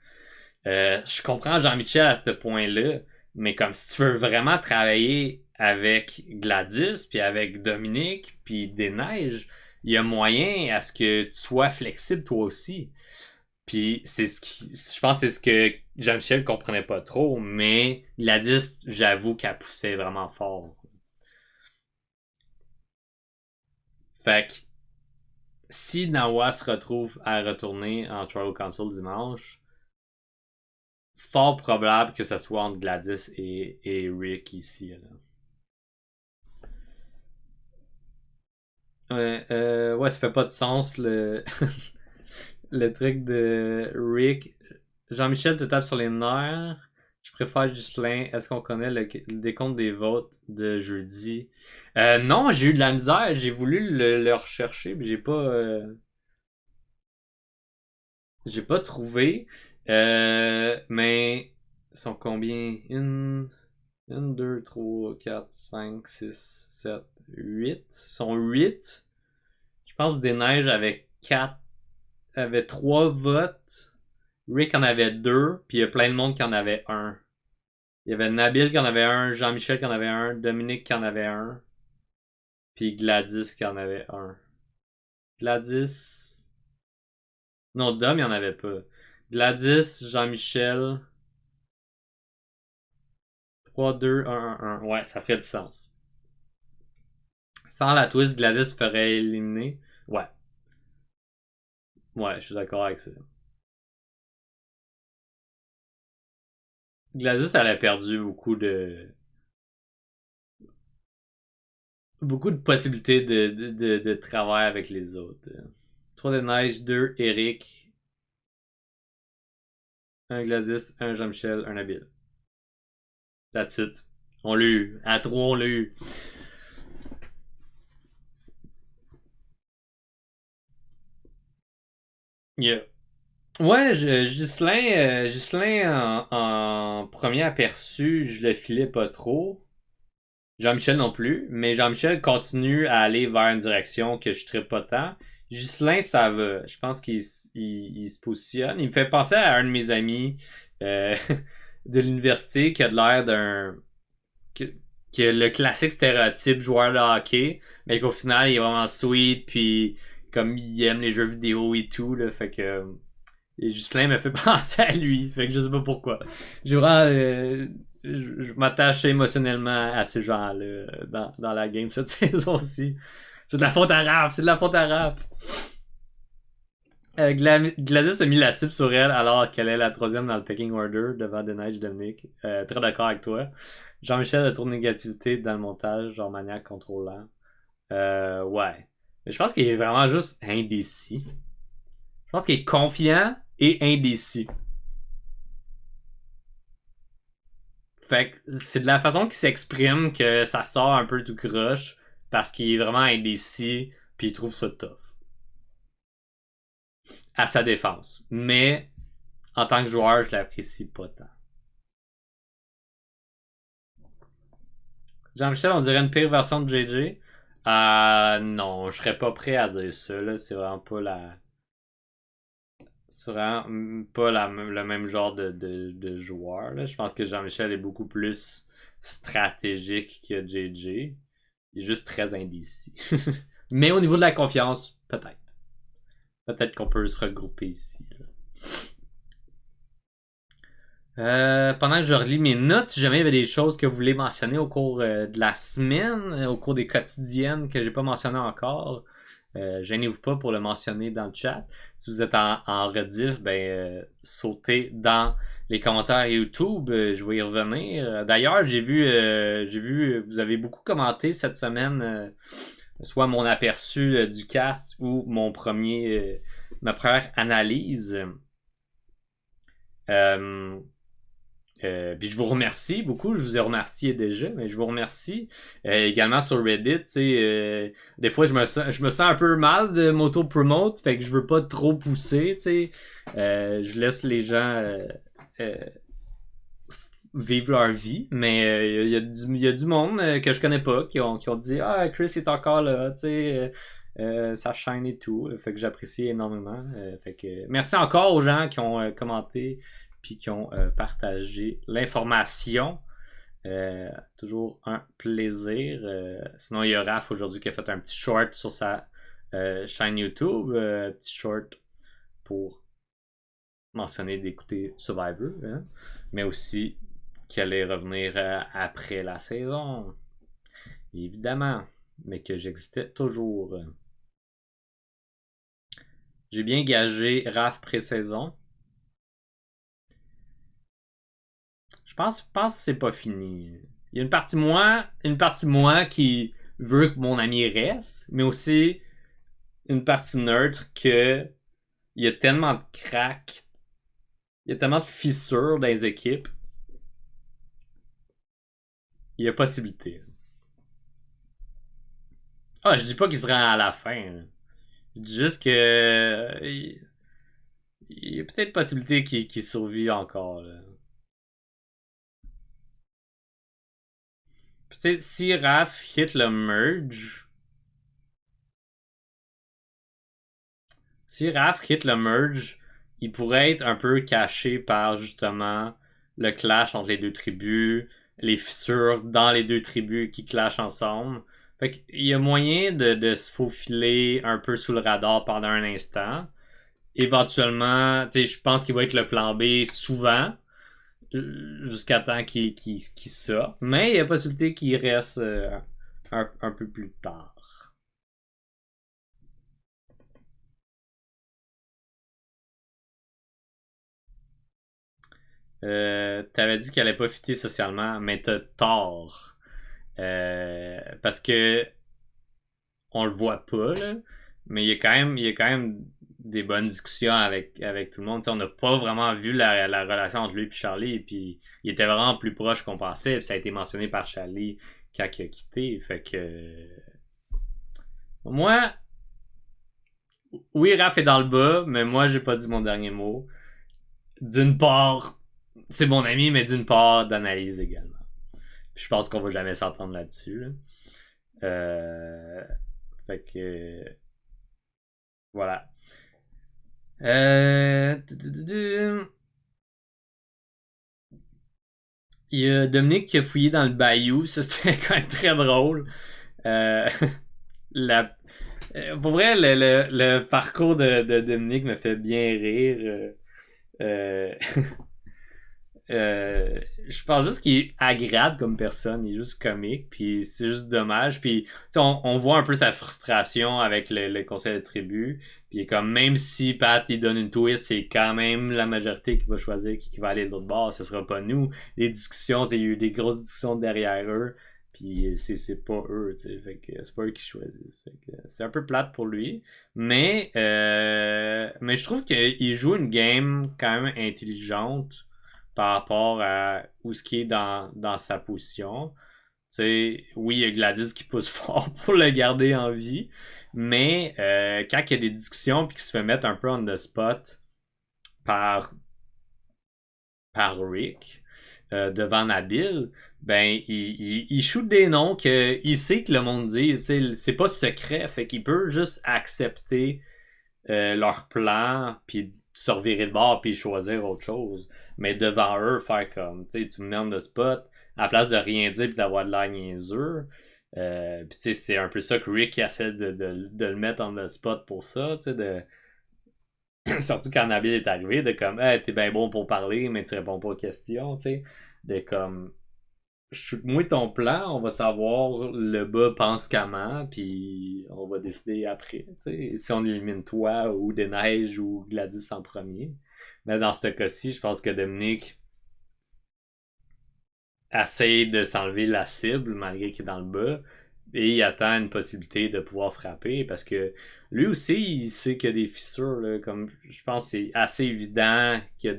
Je comprends Jean-Michel à ce point-là, mais comme si tu veux vraiment travailler avec Gladys, puis avec Dominique, puis Des Neiges, il y a moyen à ce que tu sois flexible toi aussi. Puis c'est ce qui, je pense que c'est ce que Jean-Michel comprenait pas trop, mais Gladys, j'avoue qu'elle poussait vraiment fort. Fait que si Nawa se retrouve à retourner en Tribal Council dimanche, fort probable que ce soit entre Gladys et Rick ici. Là. Ouais, ça fait pas de sens le truc de Rick. Jean-Michel te tape sur les nerfs. Je préfère Ghislain. Est-ce qu'on connaît le décompte des votes de jeudi? Non, j'ai eu de la misère. J'ai voulu le rechercher, mais j'ai pas trouvé. Mais ils sont combien? Une, 2, 3, 4, 5, 6, 7, 8. Ils sont 8. Je pense que Des Neiges avait 3 votes. Rick en avait 2. Puis il y a plein de monde qui en avait un. Il y avait Nabil qui en avait un, Jean-Michel qui en avait un, Dominique qui en avait un, puis Gladys qui en avait un. Gladys. Non, Dom, il en avait pas. Gladys, Jean-Michel. 3, 2, 1, 1, 1. Ouais, ça ferait du sens. Sans la twist, Gladys ferait éliminer. Ouais. Ouais, je suis d'accord avec ça. Gladys, elle a perdu beaucoup beaucoup de possibilités de travail avec les autres. 3 de neige, 2 Eric, un Gladys, un Jean-Michel, un Nabil. That's it. On l'a eu. À 3, on l'a eu. Yeah. Ouais, Ghislain en premier aperçu, je le filais pas trop. Jean-Michel non plus, mais Jean-Michel continue à aller vers une direction que je ne pas tant. Ghislain, ça va. Je pense qu'il se positionne. Il me fait penser à un de mes amis euh, de l'université qui a de l'air d'un... Que, que le classique stéréotype joueur de hockey, mais qu'au final, il est vraiment sweet, puis comme il aime les jeux vidéo et tout, là, fait que... Et Ghislain me fait penser à lui. Fait que je sais pas pourquoi. J'ai vraiment, je m'attache émotionnellement à ces gens-là dans la game cette saison-ci. C'est de la faute à Raph. C'est de la faute à Raph. Gladys a mis la cible sur elle alors qu'elle est la troisième dans le pecking order devant Denise Dominique. Très d'accord avec toi. Jean-Michel a trop de négativité dans le montage, genre maniaque contrôlant. Ouais. Mais je pense qu'il est vraiment juste indécis. Je pense qu'il est confiant et indécis. Fait que c'est de la façon qu'il s'exprime que ça sort un peu tout croche parce qu'il est vraiment indécis puis il trouve ça tough. À sa défense. Mais en tant que joueur, je l'apprécie pas tant. Jean-Michel, on dirait une pire version de JJ. Non, je serais pas prêt à dire ça. Là. C'est vraiment pas la. C'est vraiment pas le même genre de joueur. Là. Je pense que Jean-Michel est beaucoup plus stratégique que JJ. Il est juste très indécis. Mais au niveau de la confiance, peut-être. Peut-être qu'on peut se regrouper ici. Pendant que je relis mes notes, si jamais il y avait des choses que vous voulez mentionner au cours de la semaine, au cours des quotidiennes que j'ai pas mentionné encore, gênez-vous pas pour le mentionner dans le chat. Si vous êtes en rediff, sautez dans les commentaires YouTube, je vais y revenir. D'ailleurs, j'ai vu, vous avez beaucoup commenté cette semaine, soit mon aperçu du cast ou ma première analyse. Euh, Puis je vous remercie beaucoup, je vous ai remercié déjà, mais je vous remercie également sur Reddit. Des fois, je me sens un peu mal de m'auto-promote, fait que je veux pas trop pousser. Je laisse les gens euh, vivre leur vie, mais il y a du monde que je connais pas qui ont dit Ah, Chris est encore là, sa chaîne et tout. Fait que j'apprécie énormément. Fait que merci encore aux gens qui ont commenté puis qui ont partagé l'information. Toujours un plaisir. Sinon, il y a Raph aujourd'hui qui a fait un petit short sur sa chaîne YouTube. Petit short pour mentionner d'écouter Survivor. Hein, mais aussi qui allait revenir après la saison. Évidemment. Mais que j'existais toujours. J'ai bien gagé Raph pré-saison. Je pense que c'est pas fini. Il y a une partie de moi qui veut que mon ami reste, mais aussi une partie neutre que il y a tellement de cracks, il y a tellement de fissures dans les équipes, il y a possibilité. Ah, je dis pas qu'il sera à la fin. Là. Je dis juste que il y a peut-être possibilité qu'il survit encore. Là. Peut-être si Raph hit le merge, Si Raph quitte le merge, il pourrait être un peu caché par justement le clash entre les deux tribus, les fissures dans les deux tribus qui clashent ensemble. Fait qu'il y a moyen de se faufiler un peu sous le radar pendant un instant. Éventuellement, tu sais, je pense qu'il va être le plan B souvent, jusqu'à temps qu'il sorte. Mais il y a possibilité qu'il reste un peu plus tard. T'avais dit qu'elle allait pas fitter socialement, mais t'as tort. Parce que on le voit pas, là. Mais il y a quand même des bonnes discussions avec tout le monde. T'sais, on n'a pas vraiment vu la relation entre lui et Charlie. Puis il était vraiment plus proche qu'on pensait. Puis ça a été mentionné par Charlie quand il a quitté. Fait que. Moi, oui, Raph est dans le bas, mais moi, j'ai pas dit mon dernier mot. D'une part, c'est mon ami, mais d'une part, d'analyse également. Puis je pense qu'on va jamais s'entendre là-dessus. Là. Euh, Fait que. Voilà. Euh... Il y a Dominique qui a fouillé dans le bayou. Ça, c'était quand même très drôle. Euh... la... Pour vrai, le parcours de Dominique me fait bien rire. Euh... Je pense juste qu'il est agréable comme personne, il est juste comique, puis c'est juste dommage. Puis on voit un peu sa frustration avec le conseil de tribu. Puis comme même si Pat il donne une twist, c'est quand même la majorité qui va choisir qui va aller de l'autre bord, ce sera pas nous. Les discussions, il y a eu des grosses discussions derrière eux, puis c'est pas eux, fait que c'est pas eux qui choisissent. Fait que c'est un peu plate pour lui, mais je trouve qu'il joue une game quand même intelligente par rapport à où ce qui est dans sa position. T'sais, oui, il y a Gladys qui pousse fort pour le garder en vie, mais quand il y a des discussions puis qu'il se fait mettre un peu on the spot par, par Rick devant Nabil, ben il shoot des noms qu'il sait que le monde dit, c'est pas secret, fait qu'il peut juste accepter leur plan puis se revirer de bord puis choisir autre chose. Mais devant eux, faire comme, tu sais, tu me mets de spot, à la place de rien dire puis d'avoir de l'air niaiseux. Puis tu sais, c'est un peu ça que Rick essaie de le mettre en the spot pour ça, tu sais, surtout quand Nabil est arrivé, de comme, hey, t'es bien bon pour parler, mais tu réponds pas aux questions, tu sais, de comme, moi ton plan, on va savoir le bas pense comment, puis on va décider après. T'sais, si on élimine toi ou Des Neiges ou Gladys en premier. Mais dans ce cas-ci, je pense que Dominique essaie de s'enlever la cible malgré qu'il est dans le bas. Et il attend une possibilité de pouvoir frapper parce que lui aussi, il sait qu'il y a des fissures. Là, comme je pense que c'est assez évident qu'il y a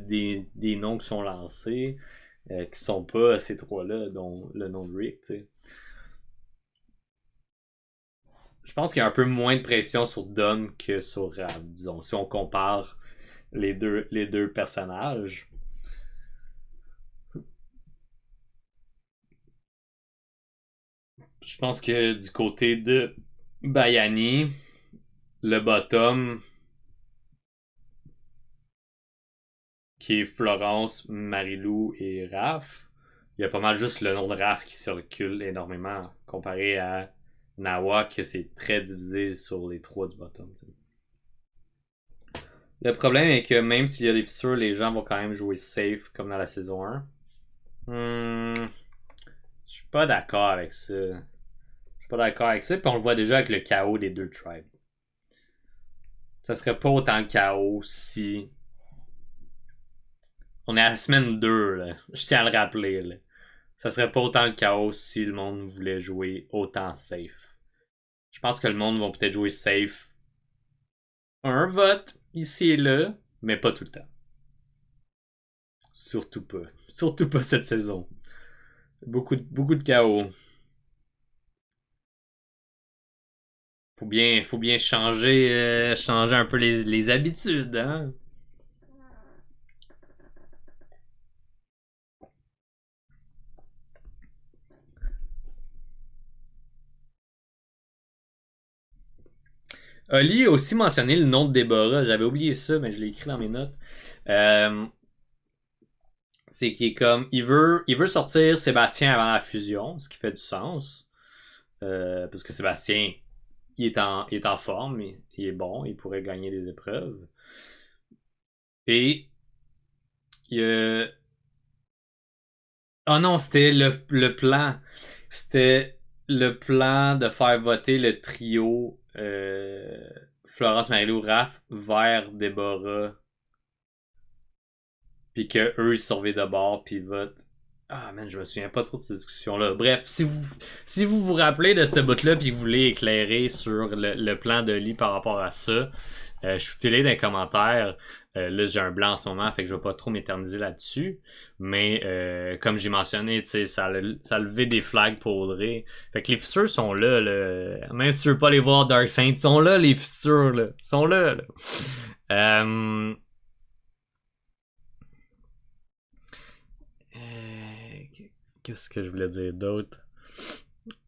des noms qui sont lancés qui sont pas ces trois-là, dont le nom de Rick. T'sais. Je pense qu'il y a un peu moins de pression sur Dom que sur Rab, disons, si on compare les deux personnages. Je pense que du côté de Bayani, le bottom, qui est Florence, Marilou et Raph, il y a pas mal juste le nom de Raph qui circule énormément comparé à Nawa, que c'est très divisé sur les trois du bottom. T'sais. Le problème est que même s'il y a des fissures, les gens vont quand même jouer safe comme dans la saison 1. Je suis pas d'accord avec ça. Je suis pas d'accord avec ça, puis on le voit déjà avec le chaos des deux tribes. Ça serait pas autant le chaos si. On est à la semaine 2, là. Je tiens à le rappeler, là. Ça serait pas autant le chaos si le monde voulait jouer autant safe. Je pense que le monde va peut-être jouer safe un vote ici et là, mais pas tout le temps. Surtout pas. Surtout pas cette saison. Beaucoup de chaos. Faut bien changer un peu les habitudes, hein. Oli a aussi mentionné le nom de Déborah. J'avais oublié ça, mais je l'ai écrit dans mes notes. Euh, c'est qu'il est comme. Il veut sortir Sébastien avant la fusion, ce qui fait du sens. Parce que Sébastien, il est en forme, il est bon, il pourrait gagner des épreuves. Et il y a. Oh non, c'était le plan. C'était le plan de faire voter le trio Florence, Marilou, Raph vers Déborah. Puis que eux ils surveillent de bord puis ils votent Ah, man, je me souviens pas trop de ces discussions-là. Bref, si vous vous rappelez de ce bout-là puis que vous voulez éclairer sur le plan de Lee par rapport à ça, shootez-les dans les commentaires. Là, j'ai un blanc en ce moment, fait que je vais pas trop m'éterniser là-dessus. Mais comme j'ai mentionné, tu sais, ça a levé des flags pour Audrey. Fait que les fissures sont là, là. Même si tu veux pas les voir Dark Saint, ils sont là, les fissures, là. Ils sont là, là. Euh, Qu'est-ce que je voulais dire d'autre?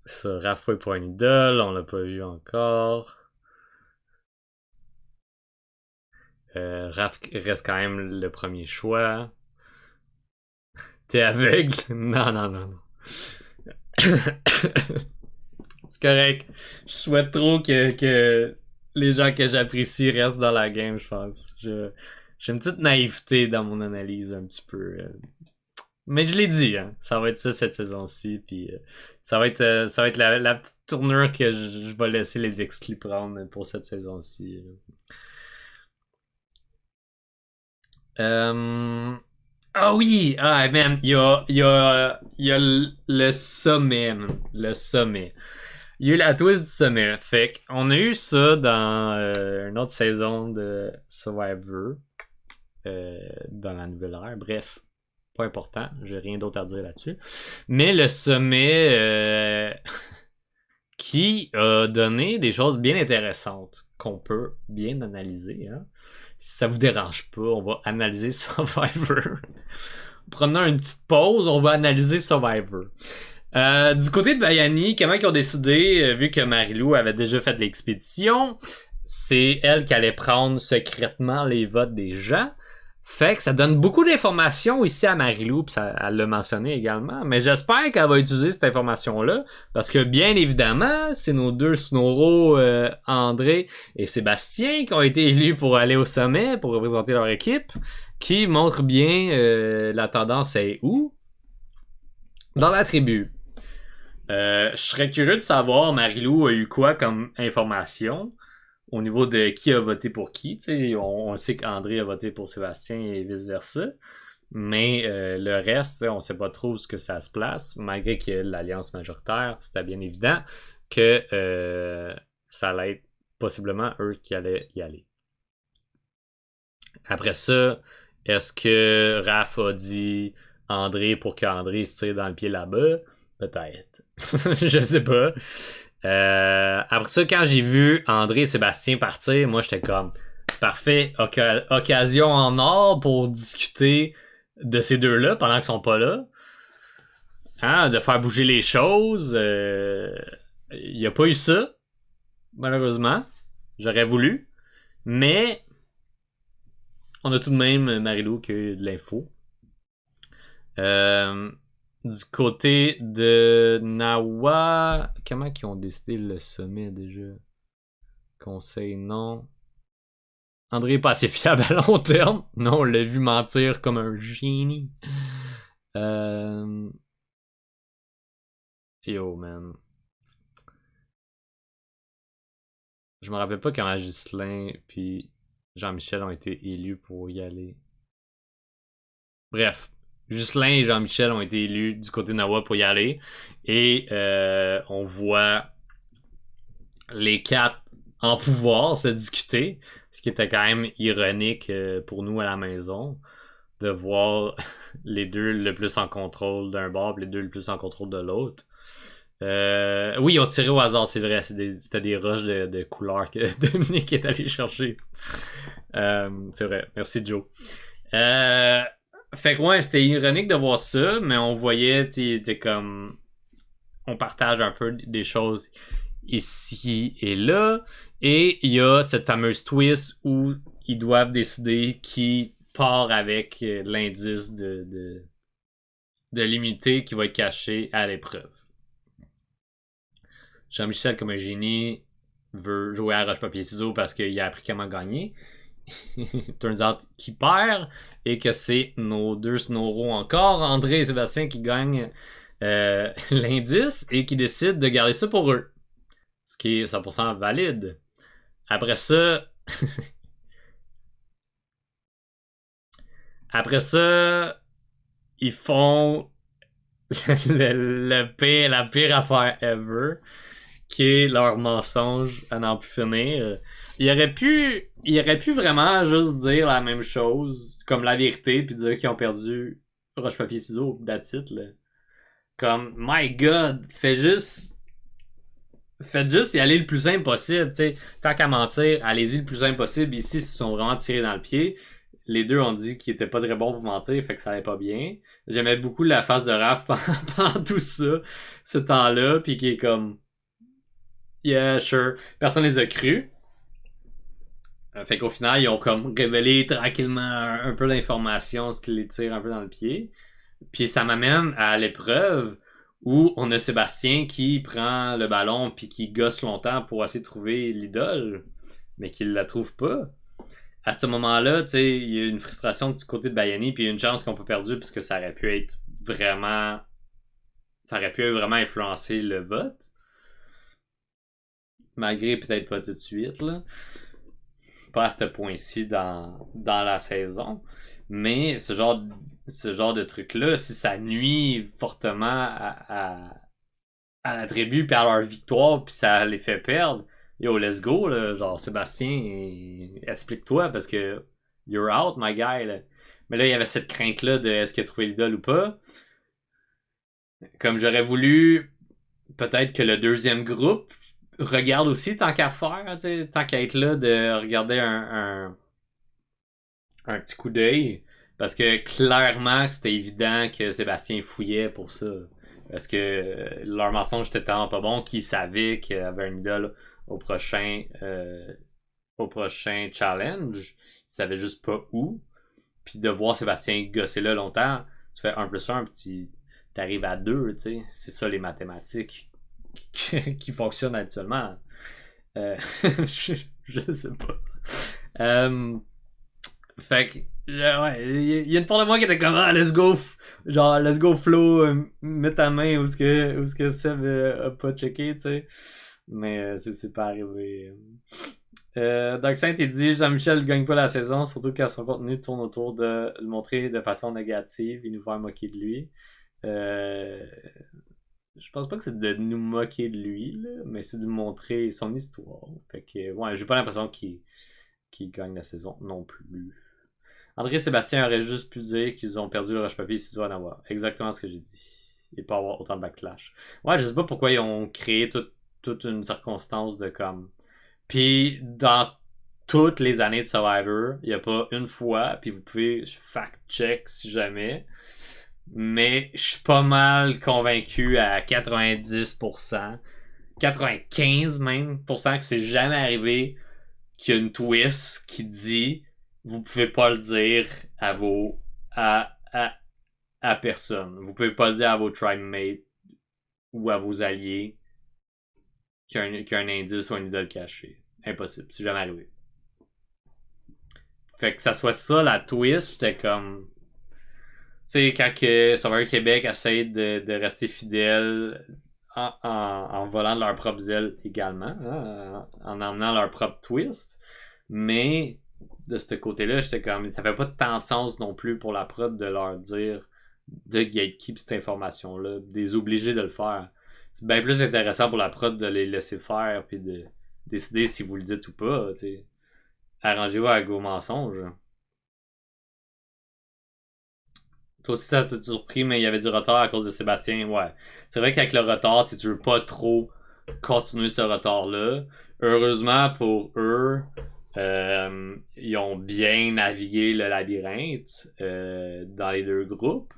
Ça, Raph est pour une idole, on l'a pas vu encore. Raph reste quand même le premier choix. T'es aveugle? Non, non, non, non. C'est correct. Je souhaite trop que les gens que j'apprécie restent dans la game, je pense. J'ai une petite naïveté dans mon analyse, un petit peu. Mais je l'ai dit, hein, ça va être ça cette saison-ci, puis ça va être la petite tournure que je vais laisser les exclus prendre pour cette saison-ci. Ah oui! Ah man, il y a le sommet, man. Le sommet. Il y a eu la twist du sommet. Fait qu'on a eu ça dans une autre saison de Survivor. Dans la nouvelle ère. Bref, pas important. J'ai rien d'autre à dire là-dessus. Mais le sommet qui a donné des choses bien intéressantes qu'on peut bien analyser. Hein. Si ça vous dérange pas, on va analyser Survivor. Prenons une petite pause, on va analyser Survivor. Du côté de Bayani, comment ils ont décidé, vu que Marilou avait déjà fait l'expédition, c'est elle qui allait prendre secrètement les votes des gens. Fait que ça donne beaucoup d'informations ici à Marilou, puis elle l'a mentionné également. Mais j'espère qu'elle va utiliser cette information-là, parce que bien évidemment, c'est nos deux Snoro, André et Sébastien, qui ont été élus pour aller au sommet, pour représenter leur équipe, qui montrent bien la tendance est où? Dans la tribu. Je serais curieux de savoir, Marilou a eu quoi comme information au niveau de qui a voté pour qui. On sait qu'André a voté pour Sébastien et vice-versa. Mais le reste, on sait pas trop où ce que ça se place. Malgré qu'il y ait l'alliance majoritaire, c'était bien évident que ça allait être possiblement eux qui allaient y aller. Après ça, est-ce que Raph a dit André pour qu'André se tire dans le pied là-bas? Peut-être. Je sais pas. Après ça, quand j'ai vu André et Sébastien partir, moi j'étais comme parfait, occasion en or pour discuter de ces deux-là pendant qu'ils sont pas là. Hein, de faire bouger les choses. Il n'y a pas eu ça, malheureusement. J'aurais voulu. Mais on a tout de même Marilou qui a eu de l'info. Du côté de Nawa, comment ils ont décidé le sommet déjà? Conseil, non. André est pas assez fiable à long terme. Non, on l'a vu mentir comme un génie. Yo, man. Je me rappelle pas quand Ghislain puis Jean-Michel ont été élus pour y aller. Bref, Ghislain et Jean-Michel ont été élus du côté de Nawa pour y aller. Et on voit les quatre en pouvoir se discuter. Ce qui était quand même ironique pour nous à la maison. De voir les deux le plus en contrôle d'un bord, les deux le plus en contrôle de l'autre. Oui, ils ont tiré au hasard, c'est vrai. C'était des roches de couleur que Dominique est allé chercher. C'est vrai. Merci, Joe. Fait que ouais, c'était ironique de voir ça, mais on voyait, tu était comme. On partage un peu des choses ici et là. Et il y a cette fameuse twist où ils doivent décider qui part avec l'indice de l'immunité qui va être caché à l'épreuve. Jean-Michel, comme un génie, veut jouer à roche-papier-ciseaux parce qu'il a appris comment gagner. Turns out qu'il perd et que c'est nos deux Snoro encore, André et Sébastien, qui gagnent l'indice et qui décident de garder ça pour eux. Ce qui est 100% valide. Après ça, ils font la pire affaire ever, qui est leur mensonge à n'en plus finir. Il aurait pu vraiment juste dire la même chose, comme la vérité, puis dire qu'ils ont perdu roche-papier-ciseaux, that's it, là. Comme, my god, faites juste y aller le plus simple possible, tu sais. Tant qu'à mentir, allez-y le plus simple possible. Ici, ils se sont vraiment tirés dans le pied. Les deux ont dit qu'ils étaient pas très bons pour mentir, fait que ça allait pas bien. J'aimais beaucoup la face de Raph pendant tout ça, ce temps-là, puis qui est comme, yeah, sure. Personne les a cru. Fait qu'au final, ils ont comme révélé tranquillement un peu d'informations, ce qui les tire un peu dans le pied. Puis ça m'amène à l'épreuve où on a Sébastien qui prend le ballon puis qui gosse longtemps pour essayer de trouver l'idole, mais qu'il la trouve pas. À ce moment-là, tu sais, il y a une frustration du côté de Bayani puis une chance qu'on peut perdre puisque ça aurait pu être vraiment... Ça aurait pu vraiment influencer le vote. Malgré peut-être pas tout de suite, là. Pas à ce point-ci dans la saison. Mais ce genre de truc-là, si ça nuit fortement à la tribu puis à leur victoire puis ça les fait perdre, yo, let's go, là. Genre, Sébastien, explique-toi parce que you're out, my guy, là. Mais là, il y avait cette crainte-là de est-ce qu'il a trouvé l'idole ou pas. Comme j'aurais voulu, peut-être que le deuxième groupe regarde aussi tant qu'à faire, t'sais, tant qu'à être là, de regarder un petit coup d'œil. Parce que clairement, c'était évident que Sébastien fouillait pour ça. Parce que leur mensonge était tellement pas bon qu'ils savaient qu'il y avait un idole au prochain, au prochain challenge. Ils savaient juste pas où. Puis de voir Sébastien gosser là longtemps, tu fais 1 plus 1 puis t'arrives à 2, tu sais. C'est ça les mathématiques qui fonctionnent actuellement. Je sais pas. Fait que, ouais, il y a une part de moi qui était comme, ah, let's go, genre, let's go Flo, mets ta main où ce que Seb a pas checké, tu sais. Mais c'est pas arrivé. Dark Saint, il dit Jean-Michel gagne pas la saison, surtout quand son contenu tourne autour de le montrer de façon négative et nous faire moquer de lui. Je pense pas que c'est de nous moquer de lui, là, mais c'est de montrer son histoire. Fait que, ouais, j'ai pas l'impression qu'il gagne la saison non plus. André et Sébastien auraient juste pu dire qu'ils ont perdu le roche-papier ciseaux à Nawa. Exactement ce que j'ai dit. Et pas avoir autant de backlash. Ouais, je sais pas pourquoi ils ont créé toute une circonstance de comme. Puis dans toutes les années de Survivor, il n'y a pas une fois, puis vous pouvez fact-check si jamais, mais je suis pas mal convaincu à 90%, 95 même, que c'est jamais arrivé qu'il y a une twist qui dit vous pouvez pas le dire à vos à personne. Vous pouvez pas le dire à vos tribe mates ou à vos alliés qu'il y a un indice ou un idole caché. Impossible, c'est jamais arrivé. Fait que ça soit ça la twist, c'était comme tu sais, quand que Survivor Québec essaie de rester fidèle en volant de leurs propres ailes également, hein, en emmenant leur propre twist. Mais de ce côté-là, j'étais comme, ça fait pas tant de sens non plus pour la prod de leur dire de gatekeep cette information-là, des obligés de le faire. C'est bien plus intéressant pour la prod de les laisser faire puis de décider si vous le dites ou pas, tu sais. Arrangez-vous avec vos mensonges. Toi aussi, ça t'a surpris, mais il y avait du retard à cause de Sébastien. Ouais. C'est vrai qu'avec le retard, tu veux pas trop continuer ce retard-là. Heureusement pour eux, ils ont bien navigué le labyrinthe dans les deux groupes.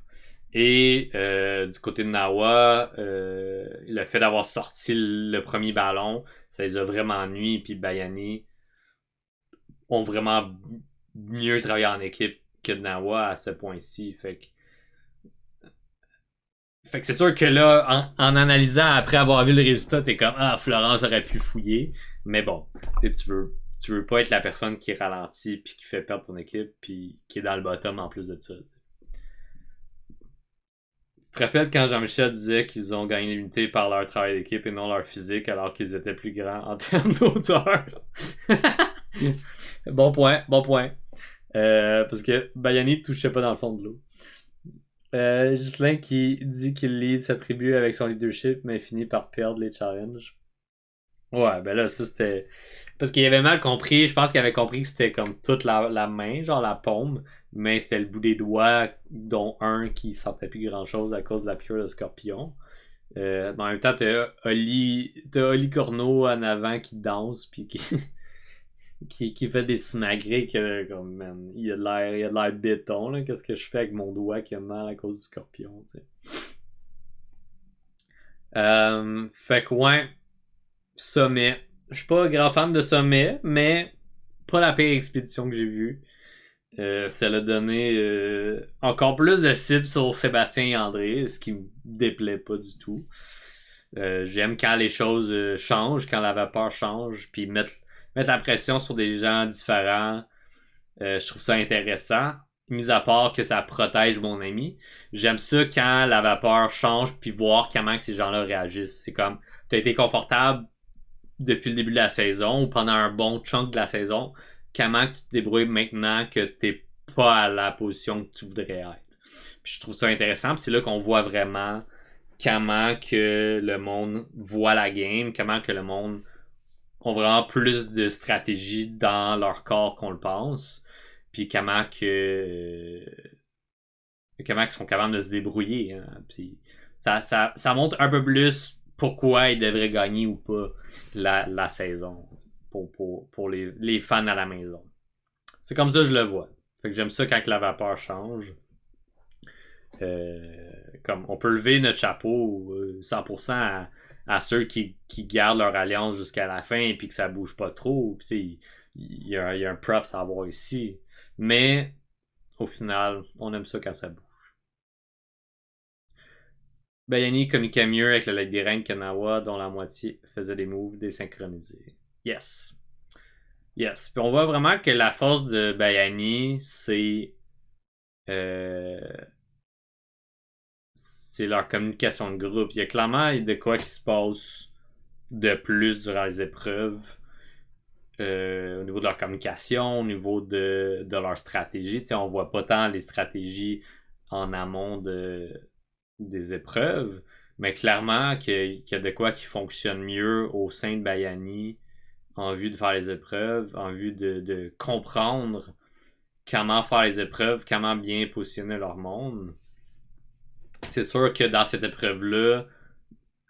Et du côté de Nawa, le fait d'avoir sorti le premier ballon, ça les a vraiment nuit. Puis Bayani ont vraiment mieux travaillé en équipe que Nawa à ce point-ci. Fait que c'est sûr que là, en analysant après avoir vu le résultat, t'es comme ah, Florence aurait pu fouiller. Mais bon, tu veux pas être la personne qui ralentit puis qui fait perdre ton équipe puis qui est dans le bottom en plus de ça. T'sais. Tu te rappelles quand Jean-Michel disait qu'ils ont gagné l'unité par leur travail d'équipe et non leur physique alors qu'ils étaient plus grands en termes d'auteur? Bon point, bon point. Parce que Bayani touchait pas dans le fond de l'eau. Ghislain qui dit qu'il lead sa tribu avec son leadership, mais finit par perdre les challenges. Ouais, ben là, ça c'était. Parce qu'il avait mal compris, je pense qu'il avait compris que c'était comme toute la main, genre la paume, mais c'était le bout des doigts, dont un qui sentait plus grand chose à cause de la piqûre de scorpion. Mais en même temps, t'as Oli Corneau en avant qui danse, puis qui, qui fait des simagrées que, comme, man, il a de l'air béton, là. Qu'est-ce que je fais avec mon doigt qui a mal à cause du scorpion, tu sais. Fait que, ouais, sommet. Je suis pas un grand fan de sommet, mais pas la pire expédition que j'ai vue. Ça l'a donné encore plus de cibles sur Sébastien et André, ce qui me déplaît pas du tout. J'aime quand les choses changent, quand la vapeur change, puis mettre la pression sur des gens différents. Je trouve ça intéressant. Mis à part que ça protège mon ami. J'aime ça quand la vapeur change, puis voir comment que ces gens-là réagissent. C'est comme, t'as été confortable depuis le début de la saison ou pendant un bon chunk de la saison. Comment que tu te débrouilles maintenant que t'es pas à la position que tu voudrais être. Puis je trouve ça intéressant, puis c'est là qu'on voit vraiment comment que le monde voit la game, comment que le monde ont vraiment plus de stratégie dans leur corps qu'on le pense, puis comment ils sont capables de se débrouiller. Hein. Puis ça montre un peu plus pourquoi ils devraient gagner ou pas la saison pour les fans à la maison. C'est comme ça que je le vois. Fait que j'aime ça quand la vapeur change. Comme on peut lever notre chapeau 100% à ceux qui gardent leur alliance jusqu'à la fin et puis que ça bouge pas trop. Il y a un props à avoir ici. Mais au final, on aime ça quand ça bouge. Bayani communiquait mieux avec le labyrinthe Kanawa dont la moitié faisait des moves désynchronisés. Yes. Yes. Puis on voit vraiment que la force de Bayani, euh, c'est leur communication de groupe. Il y a clairement de quoi qui se passe de plus durant les épreuves. Au niveau de leur communication, au niveau de leur stratégie. T'sais, on voit pas tant les stratégies en amont des épreuves, mais clairement qu'il y a de quoi qui fonctionne mieux au sein de Bayani en vue de faire les épreuves, en vue de comprendre comment faire les épreuves, comment bien positionner leur monde. C'est sûr que dans cette épreuve-là,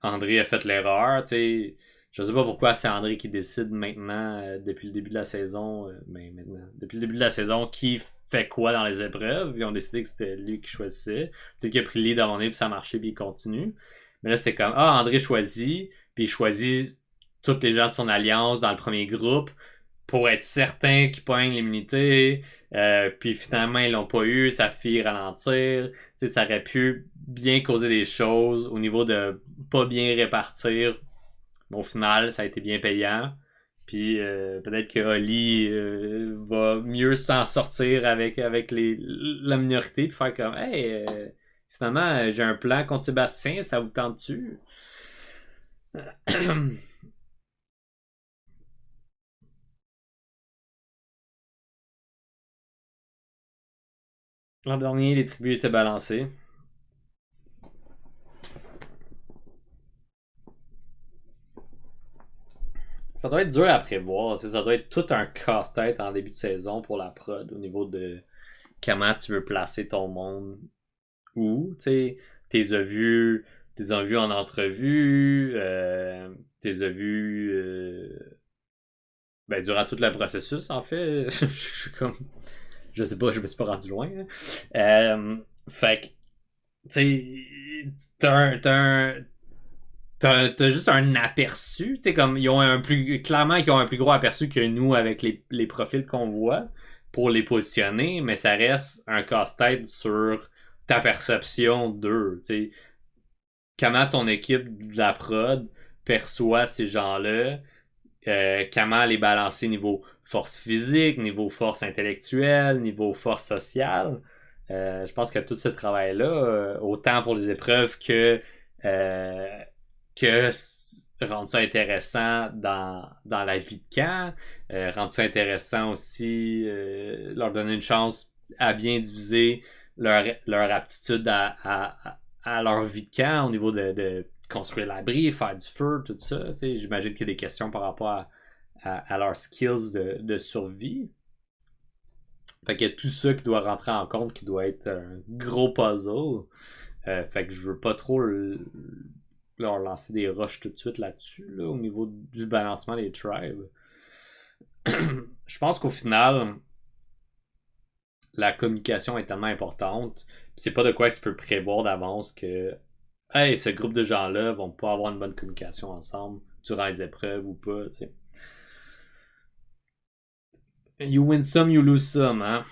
André a fait l'erreur. Je sais pas pourquoi c'est André qui décide maintenant, depuis le début de la saison, mais maintenant, depuis le début de la saison, qui fait quoi dans les épreuves. Ils ont décidé que c'était lui qui choisissait. Peut-être qu'il a pris le lead avant lui, puis ça a marché, puis il continue. Mais là, c'est comme, André choisit, puis il choisit tous les gens de son alliance dans le premier groupe pour être certain qu'ils pognent l'immunité. Puis finalement, ils l'ont pas eu, ça fit ralentir. Ça aurait pu bien causer des choses au niveau de pas bien répartir. Bon, au final, ça a été bien payant. Puis peut-être que Oli va mieux s'en sortir avec la minorité. Puis faire comme, hey, finalement, j'ai un plan contre Sébastien, ça vous tente-tu? L'an dernier, les tribus étaient balancées. Ça doit être dur à prévoir. Ça doit être tout un casse-tête en début de saison pour la prod au niveau de comment tu veux placer ton monde où. T'es as vu en entrevue, t'es vu durant tout le processus en fait. Je suis comme. Je sais pas, je me suis pas rendu loin. Fait que, tu sais, t'as juste un aperçu. Tu sais, comme, ils ont clairement, ils ont un plus gros aperçu que nous avec les profils qu'on voit pour les positionner, mais ça reste un casse-tête sur ta perception d'eux. Tu sais, comment ton équipe de la prod perçoit ces gens-là, comment les balancer niveau force physique, niveau force intellectuelle, niveau force sociale. Je pense que tout ce travail-là, autant pour les épreuves euh, que rendre ça intéressant dans la vie de camp, rendre ça intéressant aussi, leur donner une chance à bien diviser leur aptitude à leur vie de camp au niveau de construire l'abri, faire du feu, tout ça. J'imagine qu'il y a des questions par rapport à leurs skills de survie. Fait qu'il y a tout ça qui doit rentrer en compte, qui doit être un gros puzzle. Fait que je veux pas trop leur lancer des rushs tout de suite là-dessus, là, au niveau du balancement des tribes. Je pense qu'au final, la communication est tellement importante. Pis c'est pas de quoi que tu peux prévoir d'avance que hey, ce groupe de gens-là vont pas avoir une bonne communication ensemble durant les épreuves ou pas, tu sais. You win some, you lose some, hein.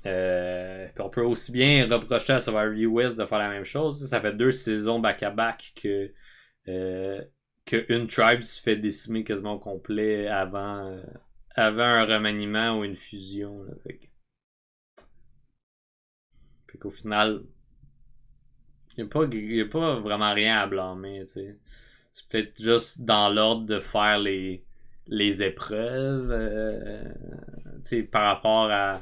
Puis on peut aussi bien reprocher à Survivor US de faire la même chose. Ça fait 2 saisons back-à-back que une tribe se fait décimer quasiment au complet avant un remaniement ou une fusion. Là. Fait qu'au final, il n'y a pas vraiment rien à blâmer. T'sais. C'est peut-être juste dans l'ordre de faire les épreuves par rapport à.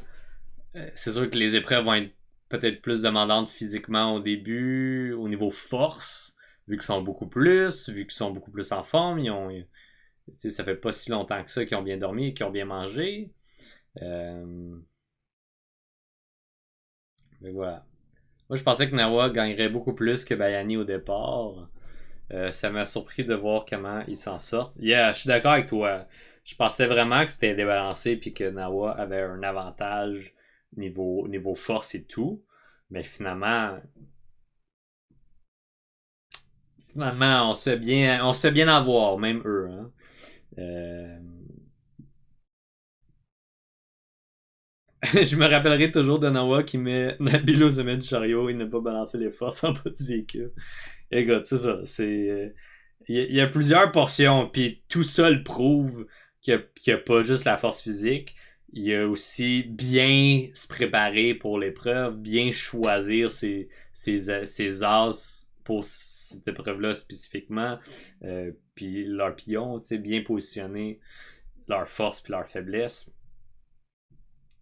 C'est sûr que les épreuves vont être peut-être plus demandantes physiquement au début, au niveau force, vu qu'ils sont beaucoup plus, vu qu'ils sont beaucoup plus en forme. Ça fait pas si longtemps que ça qu'ils ont bien dormi et qu'ils ont bien mangé. Mais voilà. Moi, je pensais que Nawa gagnerait beaucoup plus que Bayani au départ. Ça m'a surpris de voir comment ils s'en sortent. Yeah, je suis d'accord avec toi. Je pensais vraiment que c'était débalancé puis que Nawa avait un avantage niveau force et tout. Mais finalement, on se fait bien avoir, même eux. Hein. Euh, je me rappellerai toujours de Nawa qui met Nabil au sommet du chariot et ne pas balancer les forces en bas du véhicule. Écoute, c'est ça. Il y a plusieurs portions, puis tout ça le prouve qu'il n'y a pas juste la force physique. Il y a aussi bien se préparer pour l'épreuve, bien choisir ses as pour cette épreuve-là spécifiquement, puis leur pion, bien positionner leur force puis leur faiblesse.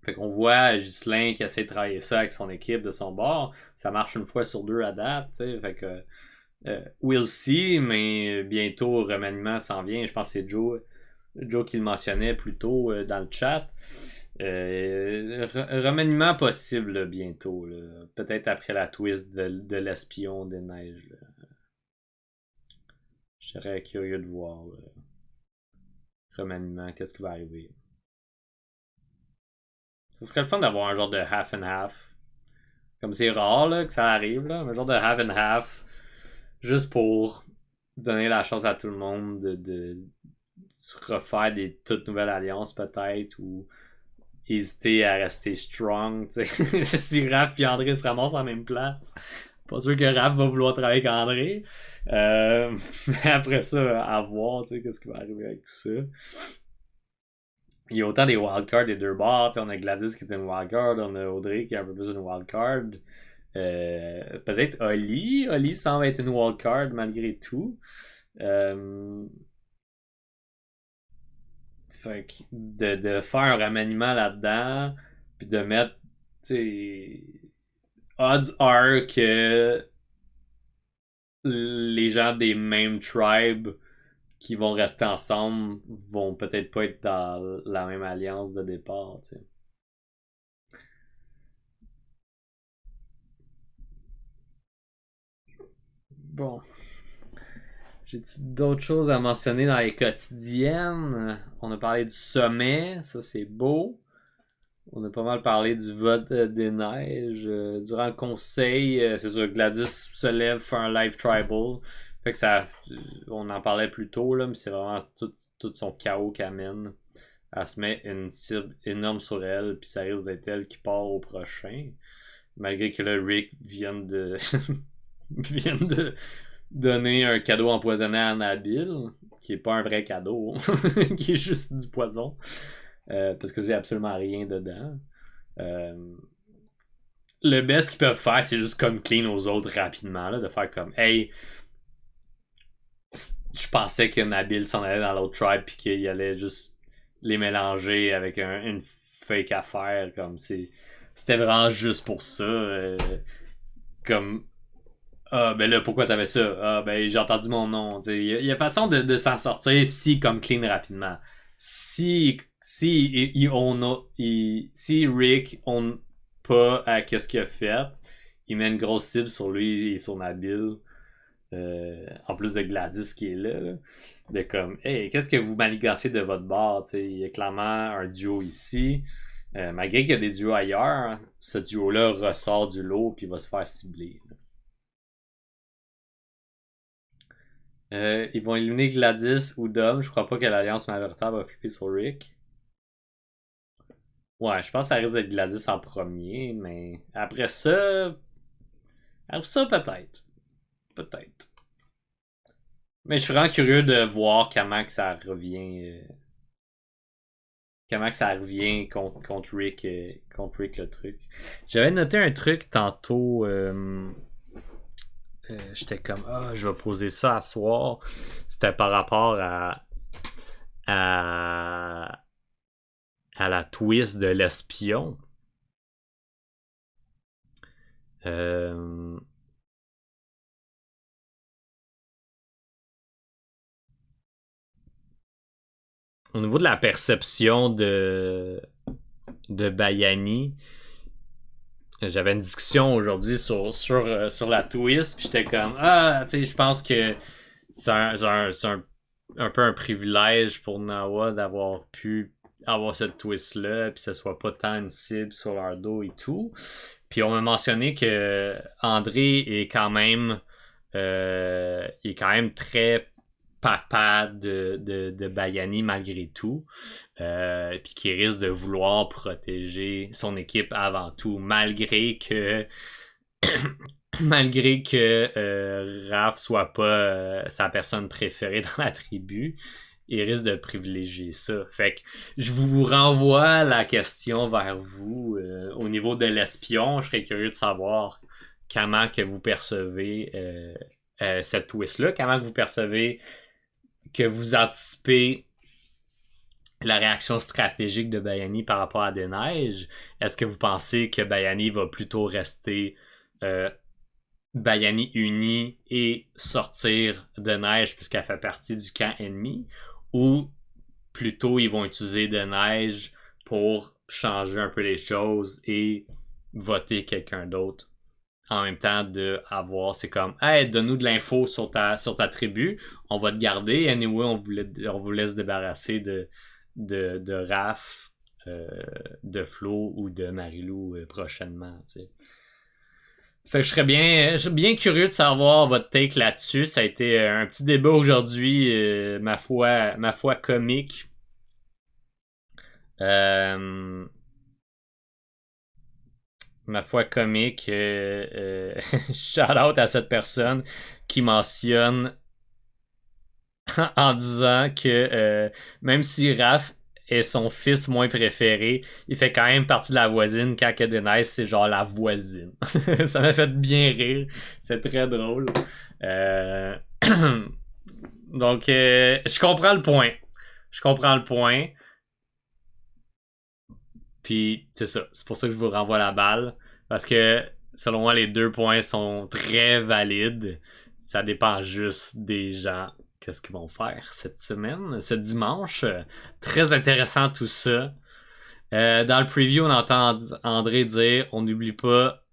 Fait qu'on voit Ghislain qui essaie de travailler ça avec son équipe de son bord. Ça marche une fois sur 2 à date, t'sais. Fait que we'll see, mais bientôt remaniement s'en vient. Je pense que c'est Joe qui le mentionnait plus tôt dans le chat. Remaniement possible là, bientôt. Là. Peut-être après la twist de l'espion des neiges. Là. Je serais curieux de voir remaniement, qu'est-ce qui va arriver. Ce serait le fun d'avoir un genre de half and half. Comme c'est rare là, que ça arrive, là, un genre de half and half. Juste pour donner la chance à tout le monde de se refaire des toutes nouvelles alliances peut-être ou hésiter à rester strong. Si Raph et André se ramassent en même place, pas sûr que Raph va vouloir travailler avec André. Mais après ça, à voir qu'est-ce qui va arriver avec tout ça. Il y a autant des wildcards des deux bords. On a Gladys qui est une wildcard, on a Audrey qui est un peu plus une wildcard. Peut-être Oli. Oli semble être une wildcard malgré tout. Fait que de faire un remaniement là-dedans, puis de mettre, odds are que les gens des mêmes tribes qui vont rester ensemble vont peut-être pas être dans la même alliance de départ, t'sais. Bon. J'ai-tu d'autres choses à mentionner dans les quotidiennes? On a parlé du sommet, ça c'est beau. On a pas mal parlé du vote des neiges. Durant le conseil, c'est sûr, Gladys se lève, fait un live tribal. Fait que ça. On en parlait plus tôt, là, mais c'est vraiment tout son chaos qu'elle amène. Elle se met une cible énorme sur elle, puis ça risque d'être elle qui part au prochain. Malgré que là, Rick vienne de. vienne de donner un cadeau empoisonné à Nabil, qui est pas un vrai cadeau, qui est juste du poison. Parce que c'est absolument rien dedans. Le best qu'ils peuvent faire, c'est juste comme clean aux autres rapidement, là, de faire comme hey, je pensais que Nabil s'en allait dans l'autre tribe puis qu'il allait juste les mélanger avec une fake affaire comme c'est c'était vraiment juste pour ça. Comme ah, ben là, pourquoi t'avais ça? Ah, ben j'ai entendu mon nom. Il y a façon de s'en sortir si, comme clean rapidement. Si Rick on pas à qu'est-ce qu'il a fait, il met une grosse cible sur lui et sur Nabil. En plus de Gladys qui est là. De comme, hey, qu'est-ce que vous manigancez de votre bord? Il y a clairement un duo ici. Malgré qu'il y a des duos ailleurs, ce duo-là ressort du lot puis va se faire cibler. Ils vont éliminer Gladys ou Dom. Je crois pas que l'Alliance majoritaire va flipper sur Rick. Ouais, je pense que ça risque d'être Gladys en premier, mais après ça peut-être. Peut-être. Mais je suis vraiment curieux de voir comment que ça revient. Comment que ça revient contre Rick, le truc. J'avais noté un truc tantôt. J'étais comme je vais poser ça à soir. C'était par rapport à la twist de l'espion. Au niveau de la perception de Bayani, j'avais une discussion aujourd'hui sur la twist, puis j'étais comme tu sais, je pense que c'est un peu un privilège pour Nawa d'avoir pu avoir cette twist-là, puis que ce soit pas tant une cible sur leur dos et tout. Puis on m'a mentionné que André est quand même très papa de Bayani malgré tout, puis qui risque de vouloir protéger son équipe avant tout, malgré que Raph soit pas sa personne préférée dans la tribu. Il risque de privilégier ça. Fait que je vous renvoie la question vers vous. Au niveau de l'espion, je serais curieux de savoir comment que vous percevez cette twist-là, comment que vous percevez que vous anticipez la réaction stratégique de Bayani par rapport à Des Neiges. Est-ce que vous pensez que Bayani va plutôt rester Bayani uni et sortir Des Neiges puisqu'elle fait partie du camp ennemi, ou plutôt ils vont utiliser Des Neiges pour changer un peu les choses et voter quelqu'un d'autre? En même temps de avoir, c'est comme hey, donne-nous de l'info sur ta tribu, on va te garder, anyway on vous laisse débarrasser de Raph, de Flo ou de Marilou prochainement, t'sais. Fait que je serais bien curieux de savoir votre take là-dessus. Ça a été un petit débat aujourd'hui, ma foi comique. Ma foi comique, shout out à cette personne qui mentionne en disant que même si Raph est son fils moins préféré, il fait quand même partie de la voisine quand que Denise c'est genre la voisine. Ça m'a fait bien rire, c'est très drôle. Donc je comprends le point. Puis, c'est ça. C'est pour ça que je vous renvoie la balle. Parce que, selon moi, les 2 points sont très valides. Ça dépend juste des gens. Qu'est-ce qu'ils vont faire cette semaine, ce dimanche. Très intéressant tout ça. Dans le preview, on entend André dire « On n'oublie pas,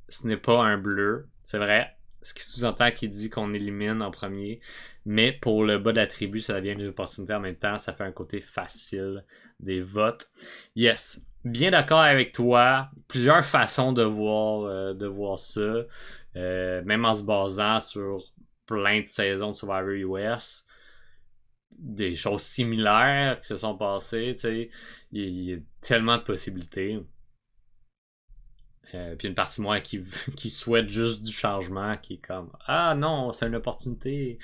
ce n'est pas un bleu. » C'est vrai. Ce qui sous-entend qu'il dit qu'on élimine en premier. Mais pour le bas de la tribu, ça devient une opportunité en même temps. Ça fait un côté facile des votes. Yes. Bien d'accord avec toi. Plusieurs façons de voir ça. Même en se basant sur plein de saisons de Survivor US. Des choses similaires qui se sont passées. Il y a tellement de possibilités. Puis une partie de moi qui souhaite juste du changement, qui est comme ah non, c'est une opportunité,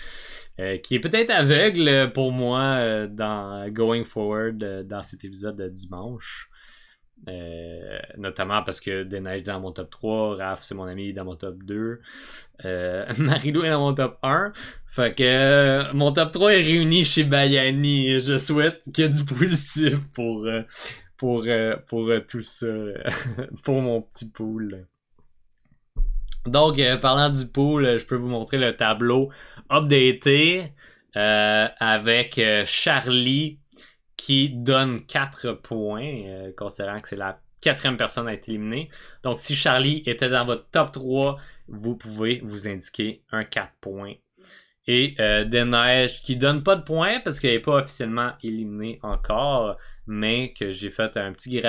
qui est peut-être aveugle pour moi dans Going Forward dans cet épisode de dimanche, notamment parce que Des Neiges est dans mon top 3, Raph c'est mon ami dans mon top 2, Marilou est dans mon top 1, fait que mon top 3 est réuni chez Bayani. Je souhaite qu'il y ait du positif pour tout ça, pour mon petit pool. Donc, parlant du pool, je peux vous montrer le tableau updaté avec Charlie qui donne 4 points, considérant que c'est la 4e personne à être éliminée. Donc, si Charlie était dans votre top 3, vous pouvez vous indiquer un 4 points. Et Des Neiges qui donne pas de points parce qu'elle n'est pas officiellement éliminée encore, mais que j'ai fait une petite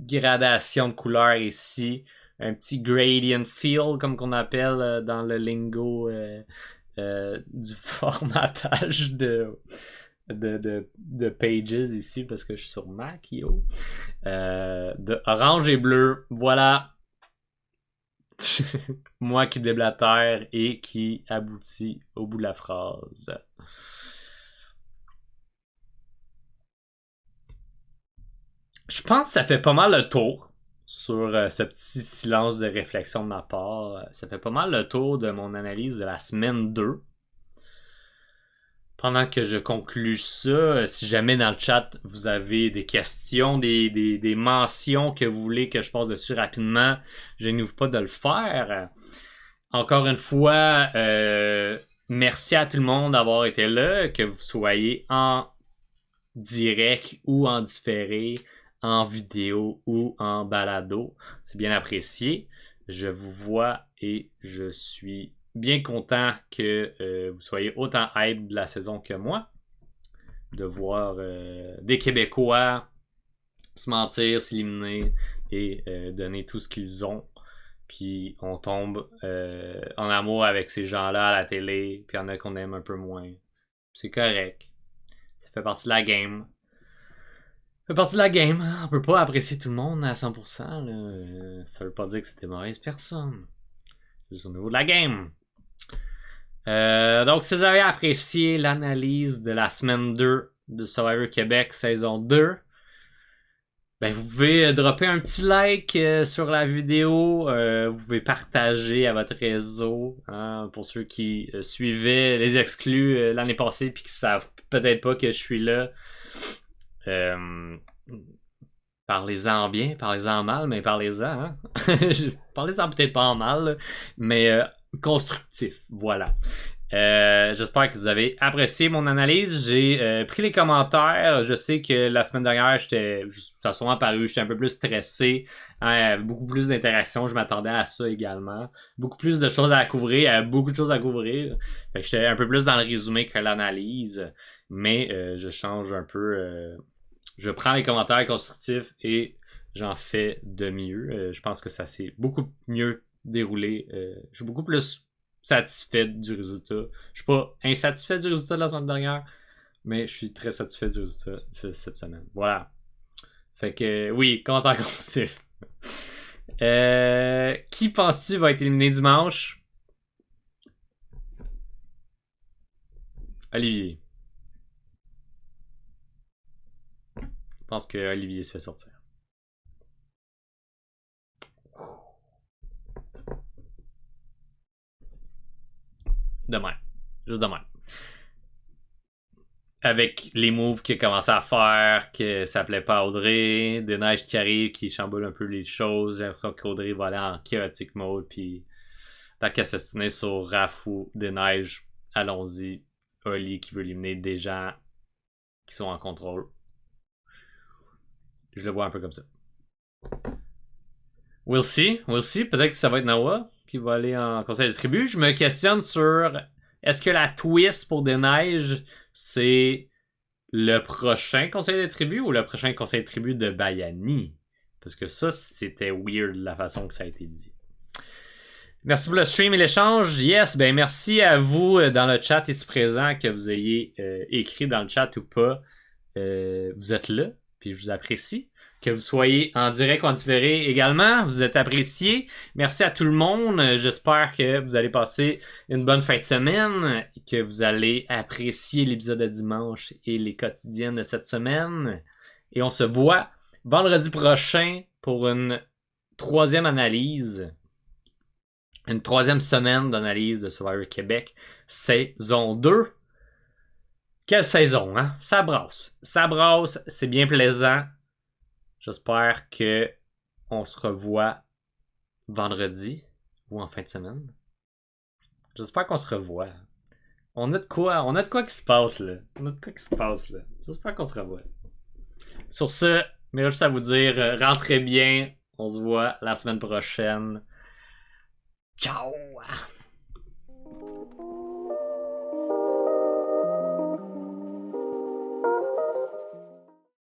gradation de couleurs ici, un petit gradient fill comme qu'on appelle dans le lingo du formatage de pages ici parce que je suis sur Mac, yo. De orange et bleu, voilà. Moi qui déblatère et qui aboutit au bout de la phrase. Je pense que ça fait pas mal le tour sur ce petit silence de réflexion de ma part. Ça fait pas mal le tour de mon analyse de la semaine 2. Pendant que je conclue ça, si jamais dans le chat vous avez des questions, des mentions que vous voulez que je passe dessus rapidement, je n'ouvre pas de le faire. Encore une fois, merci à tout le monde d'avoir été là, que vous soyez en direct ou en différé, en vidéo ou en balado. C'est bien apprécié. Je vous vois et je suis bien content que vous soyez autant hype de la saison que moi. De voir des Québécois se mentir, s'éliminer et donner tout ce qu'ils ont. Puis on tombe en amour avec ces gens-là à la télé. Puis il y en a qu'on aime un peu moins. C'est correct. Ça fait partie de la game. Ça fait partie de la game. On peut pas apprécier tout le monde à 100%. Là. Ça veut pas dire que c'était mauvaise personne. Juste au niveau de la game. Donc, si vous avez apprécié l'analyse de la semaine 2 de Survivor Québec saison 2, ben, vous pouvez dropper un petit like sur la vidéo. Vous pouvez partager à votre réseau. Hein, pour ceux qui suivaient les exclus l'année passée puis qui savent peut-être pas que je suis là. Parlez-en bien, parlez-en mal, mais parlez-en. Hein? Parlez-en peut-être pas en mal, mais constructif. Voilà. J'espère que vous avez apprécié mon analyse. J'ai pris les commentaires. Je sais que la semaine dernière, ça a sûrement paru, j'étais un peu plus stressé. Hein, beaucoup plus d'interactions. Je m'attendais à ça également. Beaucoup plus de choses à couvrir. Beaucoup de choses à couvrir. Fait que j'étais un peu plus dans le résumé que l'analyse. Mais je change un peu. Je prends les commentaires constructifs et j'en fais de mieux. Je pense que ça s'est beaucoup mieux déroulé. Je suis beaucoup plus satisfait du résultat. Je suis pas insatisfait du résultat de la semaine dernière, mais je suis très satisfait du résultat cette semaine. Voilà. Fait que oui, commentaire constructif. Qui penses-tu va être éliminé dimanche? Olivier. Je pense que Olivier se fait sortir. Demain. Juste demain. Avec les moves qu'il a commencé à faire, que ça plaît pas à Audrey, Des Neiges qui arrive, qui chamboule un peu les choses. J'ai l'impression qu'Audrey va aller en chaotic mode, puis tant qu'à s'assiner sur Raph ou Des Neiges, allons-y. Oli qui veut éliminer des gens qui sont en contrôle. Je le vois un peu comme ça. We'll see. Peut-être que ça va être Noah qui va aller en conseil de tribu. Je me questionne sur est-ce que la twist pour Des Neiges, c'est le prochain conseil de tribu ou le prochain conseil de tribu de Bayani? Parce que ça, c'était weird la façon que ça a été dit. Merci pour le stream et l'échange. Yes, ben merci à vous dans le chat ici présent, que vous ayez écrit dans le chat ou pas. Vous êtes là, puis je vous apprécie. Que vous soyez en direct ou en différé également, vous êtes appréciés. Merci à tout le monde. J'espère que vous allez passer une bonne fin de semaine, que vous allez apprécier l'épisode de dimanche et les quotidiennes de cette semaine. Et on se voit vendredi prochain pour une troisième analyse. Une troisième semaine d'analyse de Survivor Québec, saison 2. Quelle saison, hein? Ça brasse. Ça brasse, c'est bien plaisant. J'espère que on se revoit vendredi ou en fin de semaine. J'espère qu'on se revoit. On a de quoi qui se passe là. On a de quoi qui se passe là. J'espère qu'on se revoit. Sur ce, mais juste à vous dire, rentrez bien. On se voit la semaine prochaine. Ciao!